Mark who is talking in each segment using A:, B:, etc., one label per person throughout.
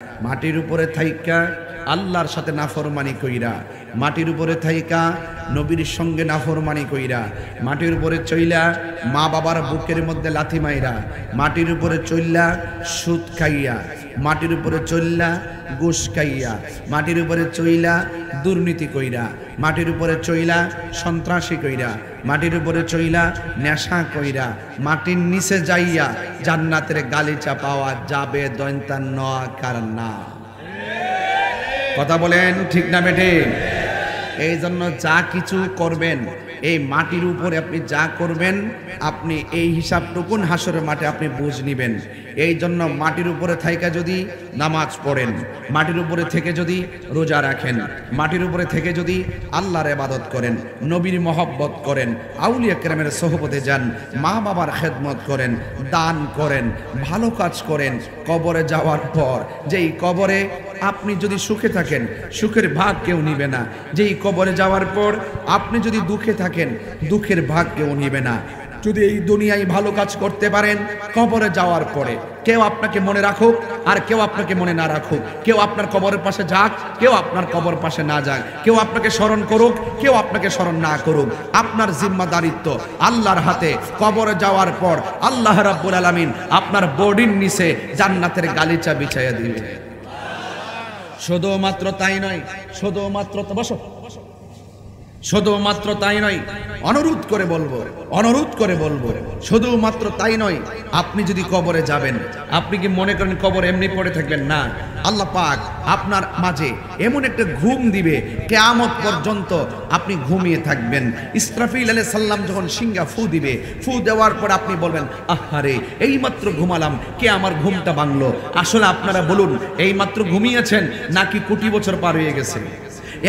A: মাটির উপরে থাইকা আল্লাহর সাথে নাফরমানি কইরা, মাটির উপরে থাইকা নবীর সঙ্গে নাফরমানি কইরা, মাটির উপরে চইলা মা বাবার বুকের মধ্যে লাথি মাইরা, মাটির উপরে চইলা সুদ খাইয়া, মাটির উপরে চইলা ঘুষ খাইয়া, মাটির উপরে চইলা দুর্নীতি কইরা, মাটির উপরে চইলা সন্ত্রাসী কইরা, মাটির উপরে চইলা নেশা কইরা, মাটির নিচে যাইয়া জান্নাতের গালিচা পাওয়া যাবে দয়ন্তা নয়া কার না। কথা বলেন ঠিক না বেটে? এই জন্য যা কিছু করবেন এই মাটির উপরে আপনি যা করবেন আপনি এই হিসাবটুকুন হাসরের মাঠে আপনি বুঝ নিবেন। এই জন্য মাটির উপরে থাইকা যদি নামাজ পড়েন, মাটির উপরে থেকে যদি রোজা রাখেন, মাটির উপরে থেকে যদি আল্লাহর ইবাদত করেন, নবীর মহব্বত করেন, আউলিয়া কেরামের সোহবতে যান, মা বাবার খেদমত করেন, দান করেন, ভালো কাজ করেন, কবরে যাওয়ার পর যেই কবরে আপনি যদি সুখে থাকেন সুখের ভাগ কেউ নিবে না, যেই কবরে যাওয়ার পর আপনি যদি দুঃখে থাকেন দুঃখের ভাগ কেউ নিবে না। যদি এই দুনিয়ায় ভালো কাজ করতে পারেন কবরে যাওয়ার পরে কেউ আপনাকে মনে রাখুক আর কেউ আপনাকে মনে না রাখুক, কেউ আপনার কবরের পাশে যাক কেউ আপনার কবর পাশে না যাক, কেউ আপনাকে স্মরণ করুক কেউ আপনাকে স্মরণ না করুক, আপনার জিম্মাদারিত্ব আল্লাহর হাতে। কবরে যাওয়ার পর আল্লাহ রাব্বুল আলামিন আপনার বডির নিচে জান্নাতের গালিচা বিছাইয়া দিবে। শুধুমাত্র তাই নয়, শুধুমাত্র তাই নয়, অনুরোধ করে বলবো শুধুমাত্র তাই নয়, আপনি যদি কবরে যাবেন আপনি কি মনে করেন কবর এমনি পড়ে থাকবেন? না, আল্লাহ পাক আপনার মাঝে এমন একটা ঘুম দিবে কিয়ামত পর্যন্ত আপনি ঘুমিয়ে থাকবেন। ইসরাফিল আলাইহিস সালাম যখন সিংহা ফু দিবে, ফু দেওয়ার পর আপনি বলবেন আহারে এইমাত্র ঘুমালাম, কে আমার ঘুমটা ভাঙলো? আসলে আপনারা বলুন এইমাত্র ঘুমিয়েছেন নাকি কোটি বছর পার হয়ে গেছে?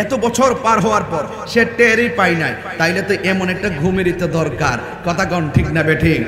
A: এত বছর পার হওয়ার পর সে টেরই পাই নাই, তাইলে তো এমন একটা ঘুমেরই তো দরকার। কথা কন ঠিক না বেঠিক?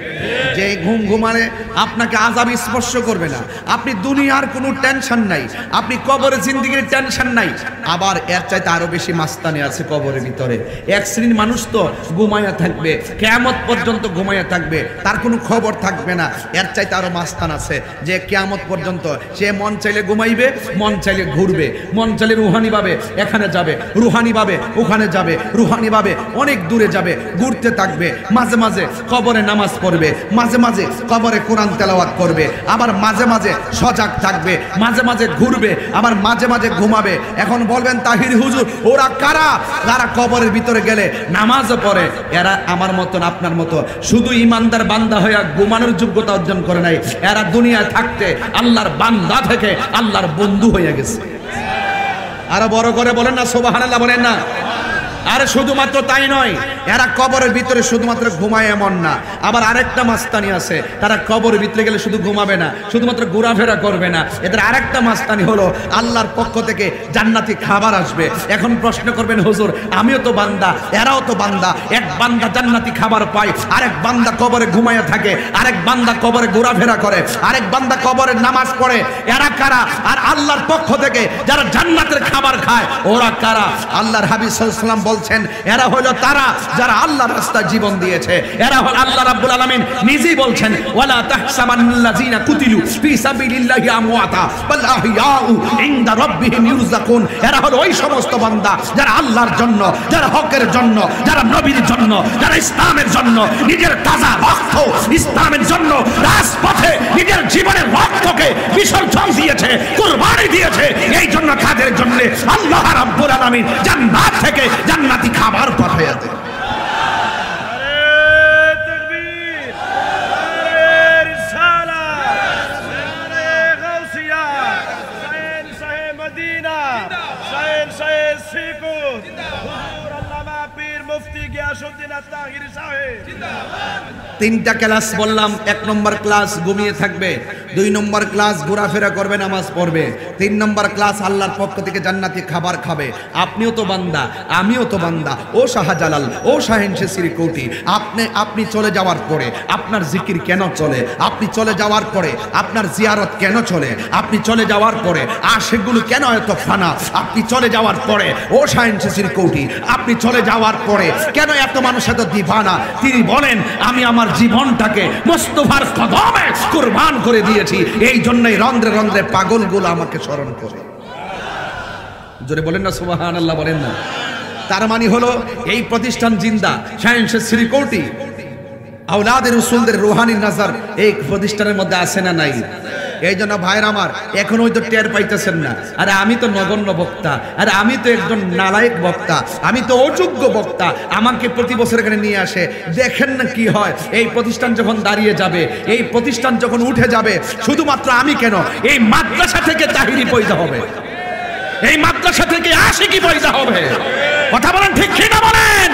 A: যে ঘুম ঘুমালে আপনাকে আযাব স্পর্শ করবে না, আপনি দুনিয়ার কোনো টেনশন নাই, আপনি কবরের জিন্দেগির টেনশন নাই। আবার এর চাইতে আরো বেশি মাস্তানি আছে কবরের ভিতরে। এক শ্রেণীর মানুষ তো ঘুমায়া থাকবে, কিয়ামত পর্যন্ত ঘুমায়া থাকবে, তার কোনো খবর থাকবে না। এর চাইতে আরো মাস্তান আছে যে কিয়ামত পর্যন্ত সে মন চাইলে ঘুমাইবে, মন চাইলে ঘুরবে, মন চাইলে রুহানি ভাবে এখানে যাবে, রুহানি ভাবে ওখানে যাবে, রুহানি ভাবে অনেক দূরে যাবে, ঘুরতে থাকবে। মাঝে মাঝে কবরে নামাজ পড়বে, মাঝে মাঝে কবরে কোরআন তেলাওয়াত করবে, আবার মাঝে মাঝে সজাগ থাকবে, মাঝে মাঝে ঘুরবে, আবার মাঝে মাঝে ঘুমাবে। এখন বলবেন তাহির হুজুর ওরা কারা? যারা কবরের ভিতরে গেলে নামাজও পড়ে, এরা আমার মতন আপনার মতো শুধু ইমানদার বান্দা হয়ে ঘুমানোর যোগ্যতা অর্জন করে নাই, এরা দুনিয়ায় থাকতে আল্লাহর বান্দা থেকে আল্লাহর বন্ধু হয়ে গেছে। আরো বড় করে বলেন না সুবহানাল্লাহ, বলেন না। আর শুধুমাত্র তাই নয়, এরা কবরের ভিতরে শুধুমাত্র ঘুমায় এমন না, আবার আরেকটা মাস্তানি আছে, তারা কবরের ভিতরে গেলে শুধু ঘুমাবে না, শুধুমাত্র ঘোরাফেরা করবে না, এদের আরেকটা মাস্তানি হলো আল্লাহর পক্ষ থেকে জান্নাতি খাবার আসবে। এখন প্রশ্ন করবেন হুজুর আমিও তো বান্দা, এরাও তো বান্দা, এক বান্দা জান্নাতি খাবার পায়, আরেক বান্দা কবরে ঘুমায় থাকে, আরেক বান্দা কবরে ঘোরাফেরা করে, আরেক বান্দা কবরে নামাজ পড়ে, এরা কারা? আর আল্লাহর পক্ষ থেকে যারা জান্নাতের খাবার খায় ওরা কারা? আল্লাহর হাবিব সাল্লাল্লাহু আলাইহি ওয়াসাল্লাম বলছেন এরা হলো তারা যারা আল্লাহর রাস্তায় জীবন দিয়েছে। এরা হলো আল্লাহ রাব্বুল আলামিন নিজেই বলছেন ওয়ালা তাহসাবান্নাল্লাযিনা কুতিলু ফি সাবিলিল্লাহি আমওয়াতা বাল আহইয়াউ ইনদা রাব্বিহিম ইউরযাকুন। এরা হলো ওই সমস্ত বান্দা যারা আল্লাহর জন্য, যারা হকের জন্য, যারা নবীর জন্য, যারা ইসলামের জন্য নিজের তাজা রক্ত ইসলামের জন্য রাজপথে নিজের জীবনের রক্তকে বিসর্জন দিয়েছে, কুরবানি দিয়েছে। এই জন্য তাদের জন্য আল্লাহ রাব্বুল আলামিন জান্নাত থেকে জান্নাতি খাবার পাঠাইয়া দেয়। তিনটা ক্লাস বললাম, এক নম্বর ক্লাস ঘুমিয়ে থাকবে, দুই নম্বর ক্লাস ঘোরাফেরা করবে, নামাজ পড়বে, তিন নম্বর ক্লাস আল্লাহর পক্ষ থেকে জান্নাতি খাবার খাবে। আপনিও তো বান্দা, আমিও তো বান্দা। ও শাহজালাল, ও শাহেনশে শ্রীকোটি, আপনি চলে যাওয়ার পরে আপনার জিকির কেন চলে? আপনি চলে যাওয়ার পরে আপনার জিয়ারত কেন চলে? আপনি চলে যাওয়ার পরে আশিকগুলো কেন এত ফানা? আপনি চলে যাওয়ার পরে ও শাহেনশে শ্রীকোটি, আপনি চলে যাওয়ার পরে কেন এত মানুষ এত দিবানা? তিনি বলেন আমি আমার জীবনটাকে মুস্তাফার কদমে কুরবান করে দিয়ে দিয়েছি, এই জন্যই রন্ধ্রে রন্ধ্রে পাগলগুলো আমাকে স্মরণ করে। জোরে বলেন না সুবহানাল্লাহ, বলেন না। তার মানে হলো এই প্রতিষ্ঠান জিন্দা, সায়েন্সের শ্রীকোটি আওলাদের রসুলদের রুহানি নাজার এই প্রতিষ্ঠানের মধ্যে আছে না নাই? এই জন্য ভাইয়ের আমার, এখন ওই তো টের পাইতেছেন না, আরে আমি তো নগণ্য বক্তা, আরে আমি তো একজন নালায়েক বক্তা, আমি তো অযোগ্য বক্তা, আমাকে প্রতি বছর এখানে নিয়ে আসে। দেখেন না কি হয়, এই প্রতিষ্ঠান যখন দাঁড়িয়ে যাবে, এই প্রতিষ্ঠান যখন উঠে যাবে, শুধুমাত্র আমি কেন, এই মাদ্রাসা থেকে তাহিরি পয়দা হবে, এই মাদ্রাসা থেকে আশিকি পয়দা হবে। কথা বলেন ঠিক কিনা বলেন?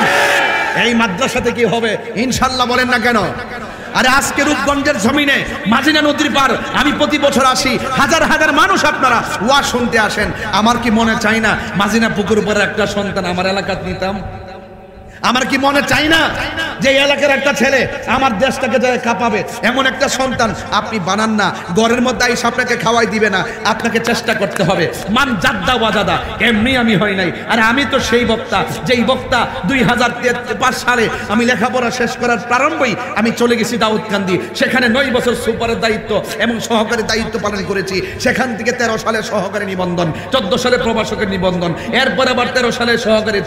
A: এই মাদ্রাসা থেকে হবে ইনশাআল্লাহ, বলেন না কেন? আরে আজকে রূপগঞ্জের জমিনে মাজিনা নদীর পার আমি প্রতি বছর আসি, হাজার হাজার মানুষ আপনারা ওয়াজ শুনতে আসেন। আমার কি মনে চাই না মাজিনা পুকুর উপরে একটা সন্তান আমার এলাকাতে নিতাম? আমার কি মনে চাই না যে এলাকার একটা ছেলে আমার দেশটাকে যায় কাঁপাবে এমন একটা সন্তান আপনি বানান না? ঘরের মধ্যে আইসা আপনাকে খাওয়াই দিবে না, আপনাকে চেষ্টা করতে হবে। মান জাদ্দা ওয়াজাদা, এমনি আমি হই নাই। আর আমি তো সেই বক্তা, যেই বক্তা 2005 সালে আমি লেখাপড়া শেষ করার প্রারম্ভেই আমি চলে গেছি দাউদকান্দি, সেখানে 9 বছর সুপারের দায়িত্ব এবং সহকারী দায়িত্ব পালন করেছি। সেখান থেকে 13 সালে সহকারী নিবন্ধন, 14 সালে প্রভাষকের নিবন্ধন, এরপর আবার 13 সালে সহকারী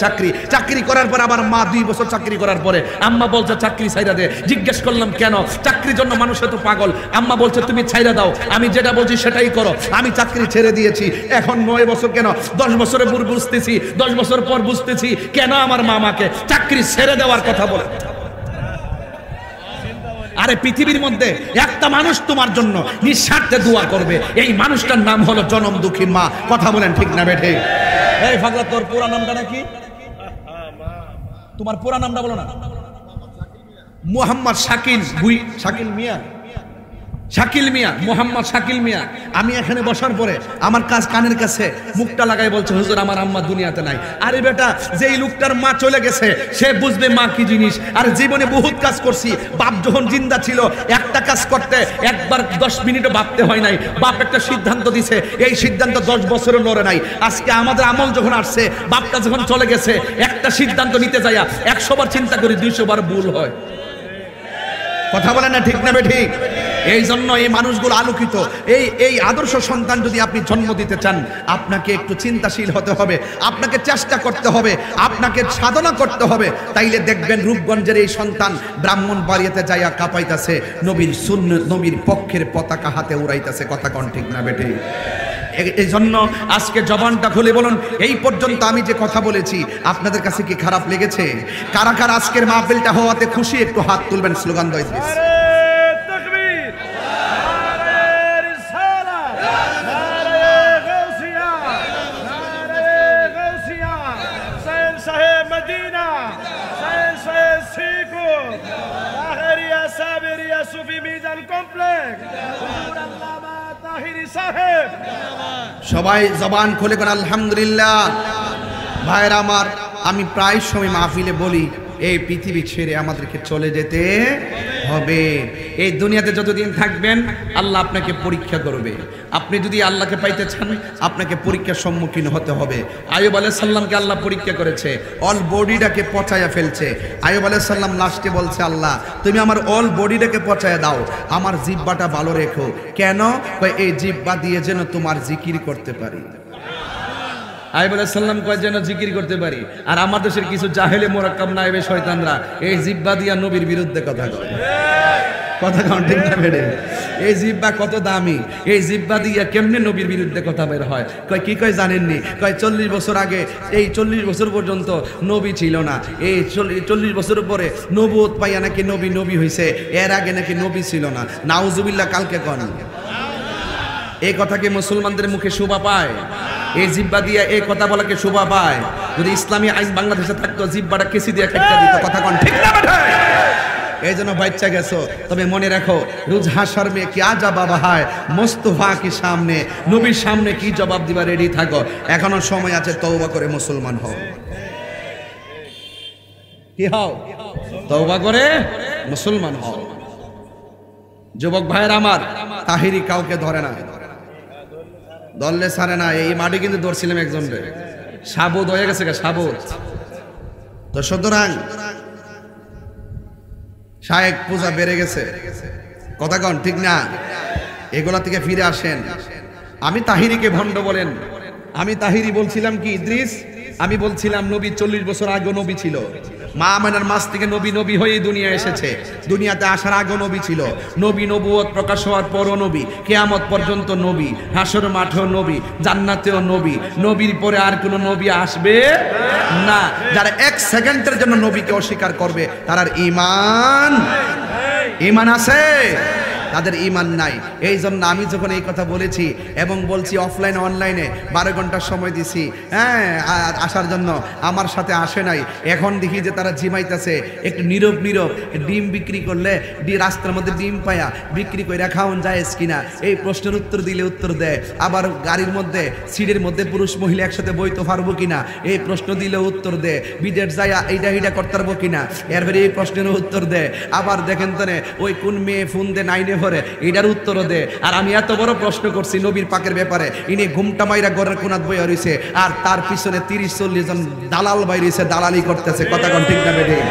A: চাকরি করার পর আবার মা 2 বছর চাকরি করার পরে আম্মা বলছে চাকরি ছাইরা দে। জিজ্ঞেস করলাম কেন? চাকরির জন্য মানুষ এত পাগল। আম্মা বলছে তুমি ছাইরা দাও, আমি যেটা বলছি সেটাই করো। আমি চাকরি ছেড়ে দিয়েছি। এখন 9 বছর কেন, 10 বছরের পর বুঝতেছি, 10 বছর পর বুঝতেছি কেন আমার মা আমাকে চাকরি ছেড়ে দেওয়ার কথা বলে। আরে পৃথিবীর মধ্যে একটা মানুষ তোমার জন্য নিঃস্বার্থে দোয়া করবে, এই মানুষটার নাম হলো জনম দুঃখী মা। কথা বলেন ঠিক না বেঠে? এই ফাগলা, তোর পুরা নামটা নাকি? তোমার পুরা নামটা বলো না। মোহাম্মদ শাকিল মিয়া, মোহাম্মদ শাকিল মিয়া। আমি এখানে বসার পরে আমার কানের কাছে মুখটা লাগাই বলছে, হুজুর আমার আম্মা দুনিয়াতে নাই। আরে বেটা, যেই লোকটার মা চলে গেছে সে বুঝবে মা কি জিনিস। আর জীবনে বহুত কাজ করছি, বাপ যখন জিন্দা ছিল একটা কাজ করতে একবার 10 মিনিটও ভাবতে হয় নাই। বাপ একটা সিদ্ধান্ত দিছে, এই সিদ্ধান্ত 10 বছরও লড়ে নাই। আজকে আমাদের আমল যখন আসছে, বাপটা যখন চলে গেছে, একটা সিদ্ধান্ত নিতে যাইয়া 100 বার চিন্তা করি, 200 বার ভুল হয়। কথা বলেন না ঠিক না ঠিক? এই জন্য এই মানুষগুলো আলোকিত। এই আদর্শ সন্তান যদি আপনি জন্ম দিতে চান, আপনাকে একটু চিন্তাশীল হতে হবে, আপনাকে চেষ্টা করতে হবে, আপনাকে সাধনা করতে হবে। তাইলে দেখবেন রূপগঞ্জের এই সন্তান ব্রাহ্মণবাড়িয়াতে যাইয়া কাঁপাইতেছে, নবীর সুন্নাত, নবীর পক্ষের পতাকা হাতে উড়াইতেছে। কথা কোন ঠিক না বেটে? এই জন্য আজকে জবানটা খুলে বলুন, এই পর্যন্ত আমি যে কথা বলেছি আপনাদের কাছে কি খারাপ লেগেছে? কারা কারা আজকের মাহফিলটা হওয়াতে খুশি একটু হাত তুলবেন, স্লোগান দেয়। সবাই জবান খুলে করে আলহামদুলিল্লাহ। ভাইরা আমার, আমি প্রায় সময় মাহফিলে বলি, এই পৃথিবী ছেড়ে আমাদেরকে চলে যেতে হবে। এই দুনিয়াতে যতদিন থাকবেন আল্লাহ আপনাকে পরীক্ষা করবে। আপনি যদি আল্লাহকে পাইতে চান, আপনাকে পরীক্ষার সম্মুখীন হতে হবে। আইয়ুব আলাইহিস সালামকে আল্লাহ পরীক্ষা করেছে, অল বডিটাকে পচায়া ফেলছে। আইয়ুব আলাইহিস সালাম লাস্টে বলছে, আল্লাহ তুমি আমার অল বডিটাকে পচায়া দাও, আমার জিহ্বাটা ভালো রেখো। কেন? এই জিহ্বা দিয়ে যেন তোমার জিকির করতে পারি। আইয়ুব আলাইহিস সালাম কয় যেন জিকির করতে পারি। আর আমার দেশের কিছু জাহেলে মোরাক্কাব নায়েবে শয়তানরা এই জিহ্বা দিয়া নবীর বিরুদ্ধে কথা কয়। কথা কন ঠিক না বেড়ে? এই জিহ্বা কত দামি, এই জিহ্বা দিয়া কেমনে নবীর বিরুদ্ধে কথা বের হয়। কয় কি কয় জানেননি? কয় 40 বছর আগে, এই 40 বছর পর্যন্ত নবী ছিল না, এই 40 বছর পরে নবুয়ত পাইয়া নাকি নবী হইছে, এর আগে নাকি নবী ছিল না। নাউজুবিল্লাহ। কালকে কন এই কথা কি মুসলমানদের মুখে শোভা পায়? এই জিহ্বা দিয়ে এই কথা বলাকে শোভা পায়? যদি ইসলামী আইন বাংলাদেশে থাকতো, জিহ্বাটা কেসি দিয়ে খেটে দিত। কথা কন ঠিক না বেটা? এই জন্য বাচ্চা গেছো, তবে মনে রাখো, রোজ হাসর মে কিয়া জবাব হয় মুস্তফা কি সামনে, নবীর সামনে কি জবাব দিবা রেডি থাকো। এখনো সময় আছে, তওবা করে মুসলমান হও। কি হও? তওবা করে মুসলমান হও। যুবক ভাইয়ের আমার, তাহিরি কাউকে ধরে না, দললে ছাড়ে না। এই মাঠে কিন্তু ধরছিলাম একজন, সাবুদ হয়ে গেছে, সাবুদ। তো সুতরাং শায়েক পূজা বেড়ে গেছে। কথা কন ঠিক না? এগুলা থেকে ফিরে আসেন। আমি তাহিরিকে ভণ্ড বলেন, আমি তাহিরি বলছিলাম কি ইদ্রিস, আমি বলছিলাম নবী 40 বছর আগে নবী ছিল। মা আমেনার মাস থেকে নবী নবী হয়ে দুনিয়া এসেছে, দুনিয়াতে আসার আগে নবী ছিল। নবী নবুয়ত প্রকাশ হওয়ার পরও নবী, কিয়ামত পর্যন্ত নবী, হাসর মাঠেও নবী, জান্নাতেও নবী। নবীর পরে আর কোনো নবী আসবে না। যারা 1 সেকেন্ডের জন্য নবীকে অস্বীকার করবে তার ঈমান আছে, তাদের ঈমান নাই। এই জন্য আমি যখন এই কথা বলেছি এবং বলছি অফলাইনে অনলাইনে 12 ঘন্টা সময় দিছি, হ্যাঁ, আসার জন্য, আমার সাথে আসে নাই। এখন দেখি যে তারা ঝিমাইতেছে, একটু নীরব ডিম বিক্রি করলে রাস্তার মধ্যে ডিম পায়া বিক্রি করে খাওয়ান যায় কিনা, এই প্রশ্নের উত্তর দিলে উত্তর দেয়। আবার গাড়ির মধ্যে সিটের মধ্যে পুরুষ মহিলা একসাথে বইতে পারবো কিনা, এই প্রশ্ন দিলে উত্তর দেয়। বিদেশ যায় এইটা করতে পারবো কিনা, এরপরে এই প্রশ্নের উত্তর দেয়। আবার দেখেন তো ওই কোন মেয়ে ফোন দে নাইনে ভরে, এটার উত্তরও দে। আর আমি এত বড় প্রশ্ন করছি নবীর পাকের ব্যাপারে, ইনি ঘুমটা মাইরা গড়ের কোনাত বইয়া রইছে, আর তার পিছনে 30-40 জন দালাল বাইরেছে, দালালি করতেছে। কথা কোন ঠিক না বেঠিক?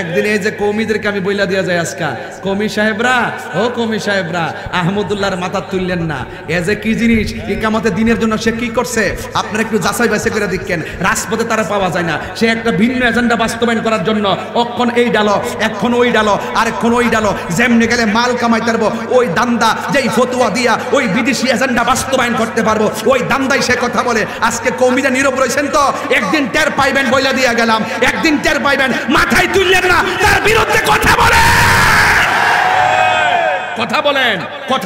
A: একদিন এই যে কৌমিদেরকে আমি বইলা দিয়া যায়, আজকা কৌমি সাহেবরা, ও কৌমি সাহেবরা, আহমদুল্লাহর মাথা তুললেন না। এ যে কি জিনিস, ইকামতে দিনের জন্য সে কি করছে আপনারা একটু যাচাই বাছাই করে দেখেন। রাজপথে তারা পাওয়া যায় না, সে একটা ভিন্ন এজেন্ডা বাস্তবায়ন করার জন্য অক্ষণ এই ডালো, এখন ওই ডালো, আরেকক্ষণ ওই ডালো, যেমনি গেলে মাল কামাই পারবো ওই দান্দা, যেই ফতুয়া দিয়া ওই বিদেশি এজেন্ডা বাস্তবায়ন করতে পারবো ওই দান্দাই সে কথা বলে। আজকে কৌমিরা নীরব রয়েছেন তো, একদিন টের পাইবেন, বইলা দিয়া গেলাম, একদিন টের পাইবেন। মাথায় তুললেন না, তার বিরুদ্ধে কথা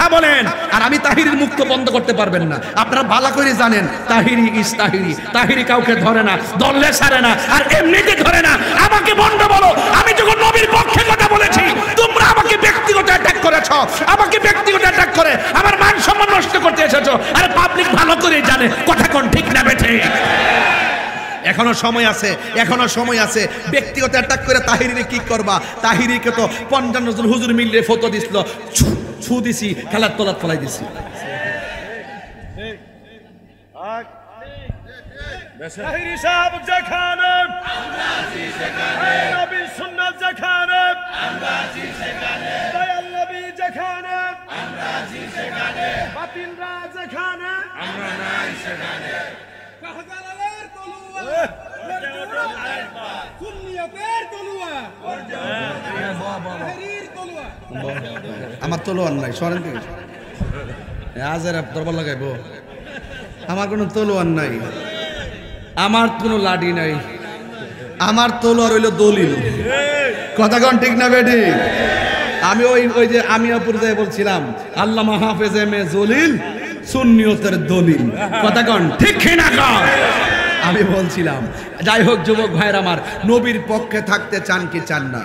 A: বলেন। আর আমি তাহিরির মুখ তো বন্ধ করতে পারবেন না। আপনারা ভালো করে জানেন তাহিরি ইস তাহিরি, তাহিরি কাউকে ধরে না, দললে ছাড়ে না, আর এমনিতে ধরে না। আমাকে বন্ধ বলো, আমি যখন নবীর পক্ষে কথা বলেছি তোমরা আমাকে ব্যক্তিগত অ্যাটাক করেছো, আমাকে ব্যক্তিগত অ্যাটাক করে আমার মান সম্মান নষ্ট করতে এসেছো। আর পাবলিক ভালো করে জানে কথা কোন ঠিক না বেঠে। এখনো সময় আছে, ব্যক্তিগত অ্যাটাক করে তাহিরিকে কি করবা? তাহিরিকে তো 55 জন হুজুর মিললে ফটো দিছিল, ছু দিছি, খেলার তলাত ফলাই দিছি।
B: তাহিরি সাহেব যেখানে, নবী সুন্নাত যেখানে, দয়াল নবী যেখানে, বাতিলরা যেখানে, আমরা নাই সেখানে। শাহজালালের তলোয়ার, সুন্নিয়তের তলোয়ার, তাহিরির তলোয়ার।
A: আমার তলোয়ার নাই, সরেন থেকে আজের দরবার লাগাইবো। আমার কোনো তলোয়ার নাই, আমার কোনো লাঠি নাই, আমার তলোয়ার হইল দলিল। কথা কোন ঠিক না বেটি? আমি ওই যে আমি পর্যায়ে বলছিলাম আল্লামা হাফেজ এম এ জলিল সুন্নিয়তের দলিল। কথা কোন ঠিক না? আমি বলছিলাম। যাই হোক যুবক ভাইরা আমার, নবীর পক্ষে থাকতে চান কি চান না?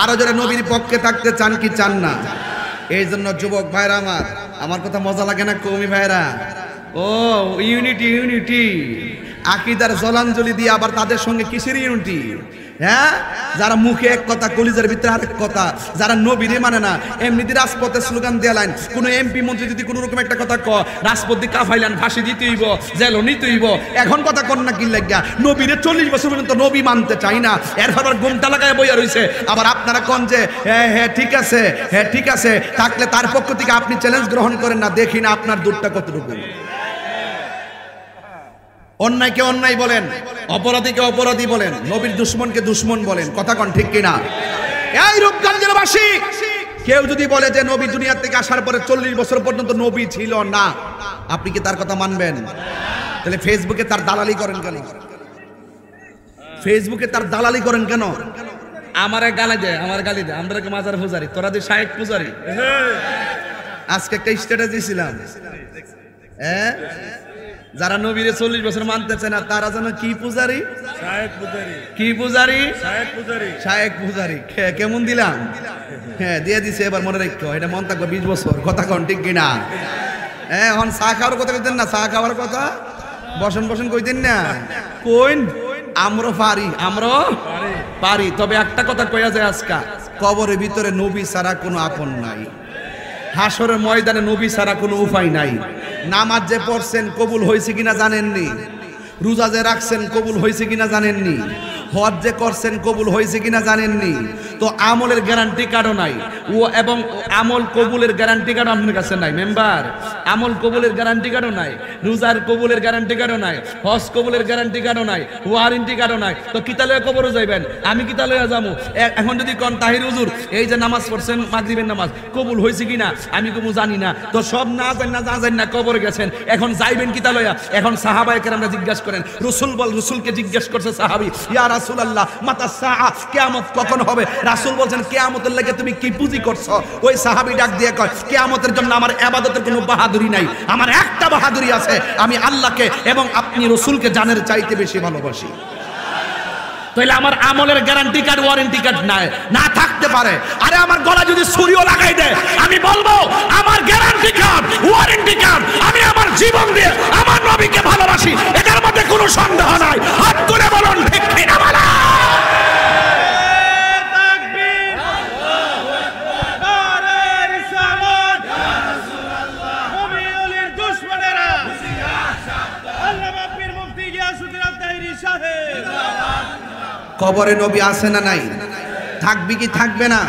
A: আরো যারা নবীর পক্ষে থাকতে চান কি চান না? এই জন্য যুবক ভাইরা আমার কথা মজা লাগে না কওমি ভাইরা? ও ইউনিটি আকীদার জলাঞ্জলি দিয়ে আবার তাদের সঙ্গে কিসের ইউনিটি? হ্যাঁ, যারা মুখে এক কথা কলিজার ভিতরে আরেক কথা, যারা নবীরে মানে না, এমনিতে রাজপথে স্লোগান দিয়ে লাইন। কোনো এমপি মন্ত্রী যদি কোনো রকম একটা কথা রাজপথ দিয়ে কাফাইলেন, ফাঁসি দিতে হইব, জেলও নিতে হইব। এখন কথা কন না কি লাগিয়া নবীরে 40 বছর পর্যন্ত নবী মানতে চাই না, এরপর আবার ঘুমটা লাগায় বইয়া রইছে। আবার আপনারা কন যে হ্যাঁ ঠিক আছে থাকলে তার পক্ষ থেকে আপনি চ্যালেঞ্জ গ্রহণ করেন না, দেখি না আপনার দুধটা কতটুকু। অন্যায়কে অন্যায় বলেন, অপরাধীকে অপরাধী বলেন, নবীর দুশ্মনকে দুশ্মন বলেন। কথা কোন ঠিক কিনা? এই রূপগঞ্জের বাসী, কেউ যদি বলে যে নবী দুনিয়া থেকে আসার পরে 40 বছর পর্যন্ত নবী ছিল না, আপনি কি তার কথা মানবেন? তাহলে ফেসবুকে তার দালালি করেন কেন? আমারে গালি দেয়, আমরা কি মাজার পূজারি, তোরা যে শায়েক পূজারি। আজকে একটা স্ট্যাটাস দিয়েছিলাম, হ্যাঁ, যারা নবীরে 40 বছর মানতেছে না তারা যেন কি পূজারি, শায়েক পূজারি। কেমন দিলাম? হ্যাঁ দিয়ে দিছে, এবার মনে রাখো এটা মন থাকবে 20 বছর। কথা কোন ঠিক কিনা? হ্যাঁ, এখন চা খাওয়ার কথা কইতেন না, চা খাওয়ার কথা বসন কইতেন না, কইন আমরা পারি। তবে একটা কথা কইয়া যায়, আজকা কবরের ভিতরে নবী ছাড়া কোনো আপন নাই, হাসরের ময়দানে নবী ছাড়া কোনো উপায় নাই। নামাজ যে পড়ছেন কবুল হয়েছে কিনা জানেননি, রোজা যে রাখছেন কবুল হয়েছে কিনা জানেননি, হজ যে করছেন কবুল হয়েছে কিনা জানেননি, তো আমলের গ্যারান্টি কার্ডও নাই ও, এবং আমল কবুলের গ্যারান্টি কার্ডও আপনার কাছে নাই মেম্বার। আমল কবুলের গ্যারান্টি কার্ডও নাই, রোজার কবুলের গ্যারান্টি কার্ডও নাই, হজ কবুলের গ্যারান্টি কার্ডও নাই, ওয়ারেন্টি কার্ডও নাই, তো কিতালয়ে কবরও যাইবেন, আমি কিতালয়ে যাবো। এখন যদি কোন তাহির হুজুর এই যে নামাজ পড়ছেন মাগরিবের নামাজ কবুল হয়েছে কিনা আমি কবু জানি না, তো সব না জান না কবরে গেছেন, এখন যাইবেন কিতালয়া। এখন সাহাবায়ে কেরামরা জিজ্ঞাসা করেন, রাসূলকে জিজ্ঞেস করছে সাহাবী, ইয়া রাসূলুল্লাহ মাতা সাআ, কিয়ামত কখন হবে? রাসূল বলছেন কিয়ামতের লাগে তুমি কি পুঁজি করছো? ওই সাহাবী ডাক দিয়ে কয়, কিয়ামতের জন্য আমার ইবাদতের কোনো বাহাদুরি নাই, আমার একটা বাহাদুরি আছে, আমি আল্লাহকে এবং আপনি রাসূলকে জানের চাইতে বেশি ভালোবাসি। তাইলে আমার আমলের গ্যারান্টি কার্ড ওয়ারেন্টি কার্ড নাই না থাকতে পারে, আরে আমার গলা যদি ছুরিও লাগাই দেয় আমি বলবো আমার গ্যারান্টি কার্ড ওয়ারেন্টি কার্ড, আমি আমার জীবন দিয়ে আমার নবীকে ভালোবাসি, এটার মধ্যে কোনো সন্দেহ নাই। হাত তুলে বলুন ঠিক কিনা বলা।
B: তাকবীর, নারে রিসালাত, নবীর দুশমনেরা, আল্লামা পীর মুফতি গিয়াসউদ্দিন আত-তাহিরি সাহেব।
A: কবরে নবী আছে না নাই? থাকবে কি থাকবে না?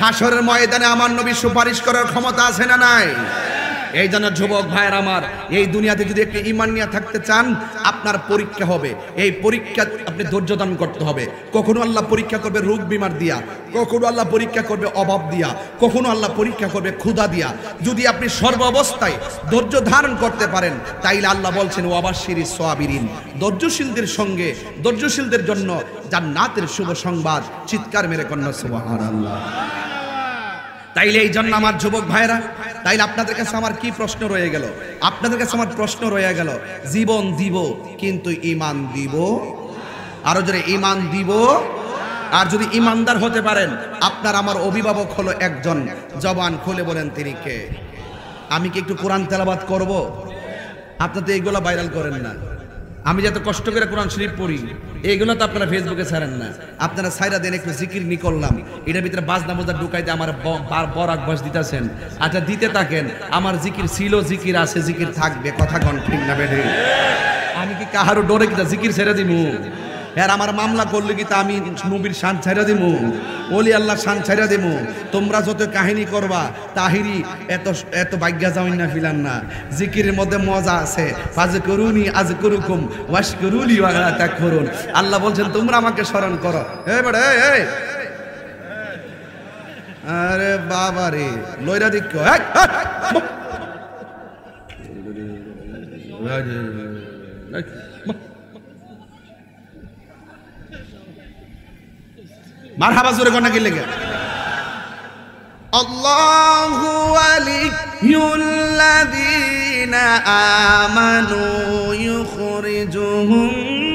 A: হাসরের ময়দানে আমার নবী সুপারিশ করার ক্ষমতা আছে না নাই? এই জন্য যুবক ভাইয়ের আমার, এই দুনিয়াতে যদি একটু ঈমান নিয়ে থাকতে চান আপনার পরীক্ষা হবে, এই পরীক্ষা আপনি ধৈর্য ধারণ করতে হবে। কখনো আল্লাহ পরীক্ষা করবে রোগ বিমার দিয়া, কখনো আল্লাহ পরীক্ষা করবে অভাব দিয়া, কখনো আল্লাহ পরীক্ষা করবে ক্ষুধা দিয়া। যদি আপনি সর্ব অবস্থায় ধৈর্য ধারণ করতে পারেন তাইলে আল্লাহ বলছেন ওয়াবাশশিরিস সাবিরিন, ধৈর্যশীলদের সঙ্গে ধৈর্যশীলদের জন্য জান্নাতের শুভ সংবাদ। চিৎকার মেরে কন্যা সুবহানাল্লাহ। তাইলে এই জন্য আমার যুবক ভাইরা, তাইলে আপনাদের কাছে আমার কি প্রশ্ন রয়ে গেল? আপনাদের কাছে আমার প্রশ্ন রয়ে গেল, জীবন দিব কিন্তু ঈমান দিব? আরো জোরে, ঈমান দিব? আর যদি ঈমানদার হতে পারেন, আপনার আমার অভিভাবক হলো একজন, জবান খুলে বলেন তিনি কে? আমি কি একটু কোরআন তেলাওয়াত করব? আপনারা তো এইগুলা ভাইরাল করেন না, আমি যত কষ্ট করে কোরআন শরীফ পড়ি এইগুলো তো আপনারা ফেসবুকে ছাড়েন না, আপনারা সাইরা দেন একটু জিকির নি করলাম, এটার ভিতরে বাজনা মোজা ঢুকাইতে আমার বরাক বাস দিতেছেন। আচ্ছা দিতে থাকেন, আমার জিকির ছিল, জিকির আছে, জিকির থাকবে, কথা কন ঠিক না বেঠে? আমি কি কাহারও ডরে কিনা জিকির ছেড়ে দিমু? আর আমার মামলা করলে কি তা আমি নবীর শান ছাইরা দিমু, ওলি আল্লাহ শান ছাইরা দিমু? তোমরা যত কাহিনী করবা তাহিরি এত এত ভাগ্যা যাওয়াই না ফিলান না, জিকিরের মধ্যে মজা আছে। ফাজকুরুনি আযকুরুকুম ওয়াশকুরুলি ওয়া লা তাকফুরুন। আল্লাহ বলছেন তোমরা আমাকে স্মরণ করো। এই বড় এই, আরে বাবা রে লইরা দিক, মারহাবা জোরে কোন কি লাগে? আল্লাহু ওয়ালিয়ুল্লাযীনা আমানু ইউখরিজুহুম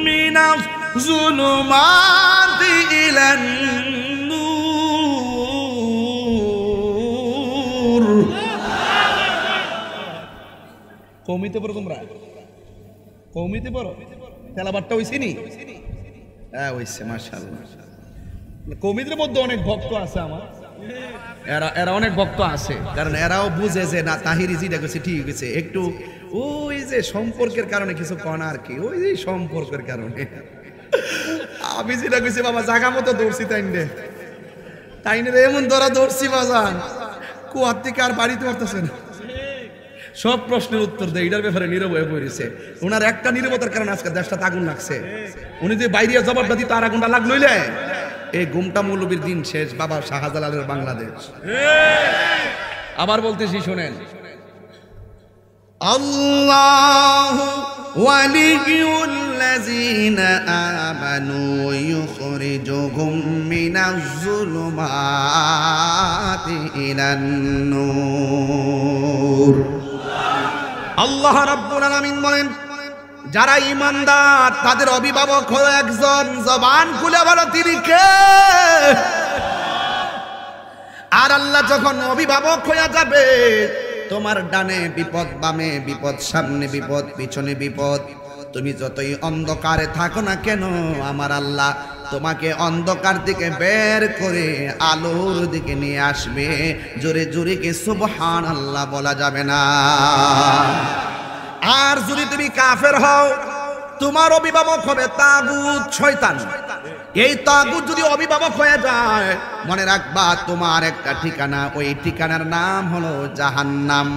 A: মিনাজ যুলুমাতি ইলান নূর। কওমিতে পড়ো তোমরা, কওমিতে পড়ো, তেলাওয়াতটা হইছে নি? হ্যাঁ হইছে, মাশাআল্লাহ। কওমিদের মধ্যে অনেক ভক্ত আছে আমার, এরা অনেক ভক্ত আছে, কারণ এরাও বুঝে যে না তাহিরি যেটা গেছে ঠিক গেছে, একটু ওই যে সম্পর্কের কারণে কিছু কন আর কি, ওই যে সম্পর্কের কারণে আমি যেটা গেছি বাবা জাগা মতো দৌড়ছি, তাইনে এমন ধরা দৌড়ছি বাজান কুয়ার থেকে আর বাড়িতে পারতেছে না, সব প্রশ্নের উত্তর দেয়, এটার ব্যাপারে নীরব হয়ে পড়েছে। ওনার একটা নীরবতার কারণে আজকে দেশটা আগুন লাগছে, উনি যে বাইরে জবাবটা দিত আর আগুনটা লাগলইলে এই গুমটা মৌলবীর দিন শেষ বাবা শাহজালালের বাংলাদেশ। আবার বলতেছি শুনেন, আল্লাহু ওয়ালিয়ুল্লাযীনা আমানু ইউখরিজুহুম মিনাজ যুলুমাতি ইলান নূর। আল্লাহ রাব্বুল আলামিন বলেন যারা ঈমানদার তাদের অভিভাবক হলো একজন, জবান খুলে বলো তিনি কে? আর আল্লাহ যখন অভিভাবক হয়ে যাবে, তোমার ডানে বিপদ, বামে বিপদ, সামনে বিপদ, পিছনে বিপদ, তুমি যতই অন্ধকারে থাকো না কেন আমার আল্লাহ তোমাকে অন্ধকার থেকে বের করে আলোর দিকে নিয়ে আসবে। জোরে জোরে কে সুবহানাল্লাহ বলা যাবে না। আর যদি তুমি কাফের হও, তোমার অভিভাবক হবে তাগুত, শয়তান। এই তাগুত যদি অভিভাবক হয়ে যায়, মনে রাখবা তোমার একটা ঠিকানা, ওই ঠিকানার নাম হলো জাহান্নাম।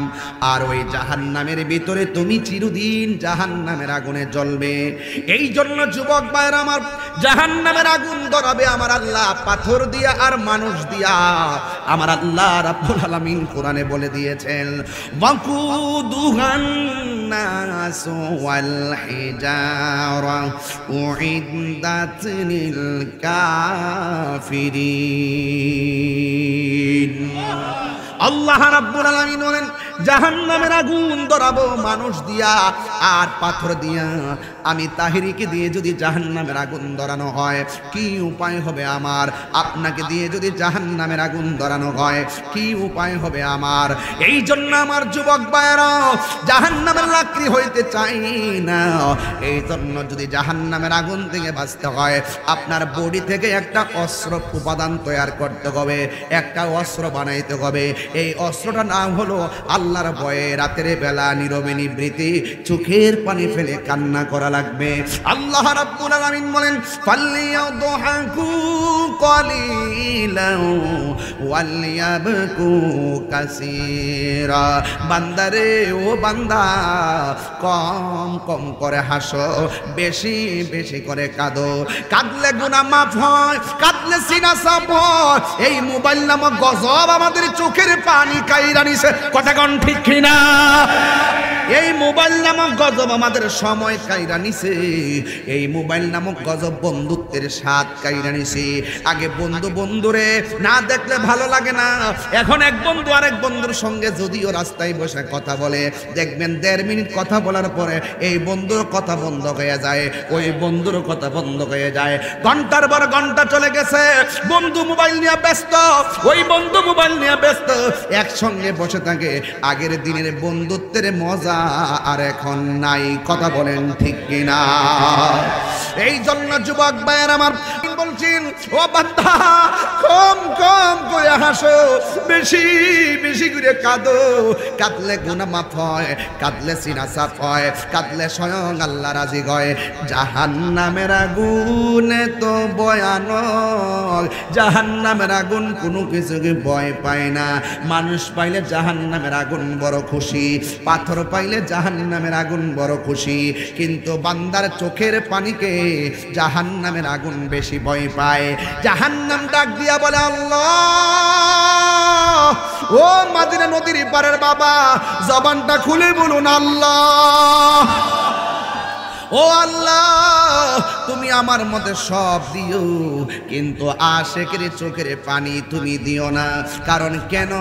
A: আর ওই জাহান্নামের ভিতরে তুমি চিরদিন জাহান্নামের আগুনে জ্বলবে। এই জন্য যুবক ভাইরা আমার, জাহান্নামের আগুন ধরাবে আমার আল্লাহ পাথর দিয়া আর মানুষ দিয়া। আমার আল্লাহ রাব্বুল আলামিন কোরআনে বলে দিয়েছেন, ওয়াকুদুহান নাসু ওয়াল হিজারা উইদ্দাত লিল কাফিরিন। আল্লাহ রাব্বুল আলামিন বলেন, জাহান্নামের আগুন ধরাবো মানুষ দিয়া আর পাথর দিয়া। আমি তাহিরিকে দিয়ে যদি জাহান্নামের আগুন ধরানো হয়, কি উপায় হবে আমার? আপনাকে দিয়ে যদি জাহান্নামের আগুন ধরানো হয়, কি উপায় হবে আমার? এই জন্য আমার যুবক ভাইরা, জাহান্নামের লাকড়ি হইতে চাই না। এই জন্য যদি জাহান্নামের আগুন থেকে বাঁচতে হয়, আপনার বডি থেকে একটা অস্ত্র উপাদান তৈরি করতে হবে, একটা অস্ত্র বানাইতে হবে। এই অস্ত্রটার নাম হলো আল্লাহর ভয়ে রাতের বেলা নীরবে নিবৃত্তি চোখের পানি ফেলে কান্না করা লাগবে। আল্লাহ রাব্বুল আলামিন বলেন, ফালইয়াদহাকু কালিলান ওয়ালইয়াবকু কাসীরা। বান্দারে, ও বান্দা, কম কম করে হাসো, বেশি বেশি করে কাঁদো। কাঁদলে গুনাহ মাফ হয়, কাঁদলে সিনা সাফ হয়। এই মোবাইল নামক গজব আমাদের চোখের পানি কাইরা নিছে, কথা কোন ঠিক কিনা? এই মোবাইল নামক গজব আমাদের সময় কাইরা নিছে। এই মোবাইল নামক গজব বন্ধুত্বের স্বাদ কাইরা নিছে। আগে বন্ধু বন্ধুরে না দেখলে ভালো লাগে না। এখন এক বন্ধু আরেক বন্ধুর সঙ্গে যদিও রাস্তায় বসে কথা বলে, দেখবেন 1.5 মিনিট কথা বলার পরে এই বন্ধুর কথা বন্ধ হয়ে যায়, ওই বন্ধুর কথা বন্ধ হয়ে যায়। ঘন্টার পর ঘন্টা চলে গেছে, বন্ধু মোবাইল নিয়ে ব্যস্ত, ওই বন্ধু মোবাইল নিয়ে ব্যস্ত, একসঙ্গে বসে থাকে। আগের দিনের বন্ধুত্বের মজা আর এখন নাই, কথা বলেন ঠিক কিনা? এই জন্য যুবক ভাইয়ের আমার বলছেন, ও বান্দা, কম কম করে হাসো, বেশি বেশি করে কাঁদো। কাঁদলে গুনাহ মাফ হয়, কাঁদলে সিনা সাফ হয়, কাঁদলে স্বয়ং আল্লাহ রাজি হয়। জাহান্নামের আগুন তো ভয়ানক, জাহান্নামের আগুন কোনো কিছুকে ভয় পায় না। মানুষ পাইলে জাহান্নামের আগুন বড় খুশি, পাথর পাইলে জাহান্নামের আগুন বড় খুশি। কিন্তু বান্দার চোখের পানিকে জাহান্নামের আগুন বেশি ভয় পায়। জাহান্নাম ডাক দিয়া বলে, আল্লাহ, ও মদিনা নদীর পারের বাবা, জবানটা খুলে বলুন আল্লাহ, ও আল্লাহ, তুমি আমার মধ্যে সব দিও, কিন্তু আশেকের চোখের পানি তুমি দিও না। কারণ কেন?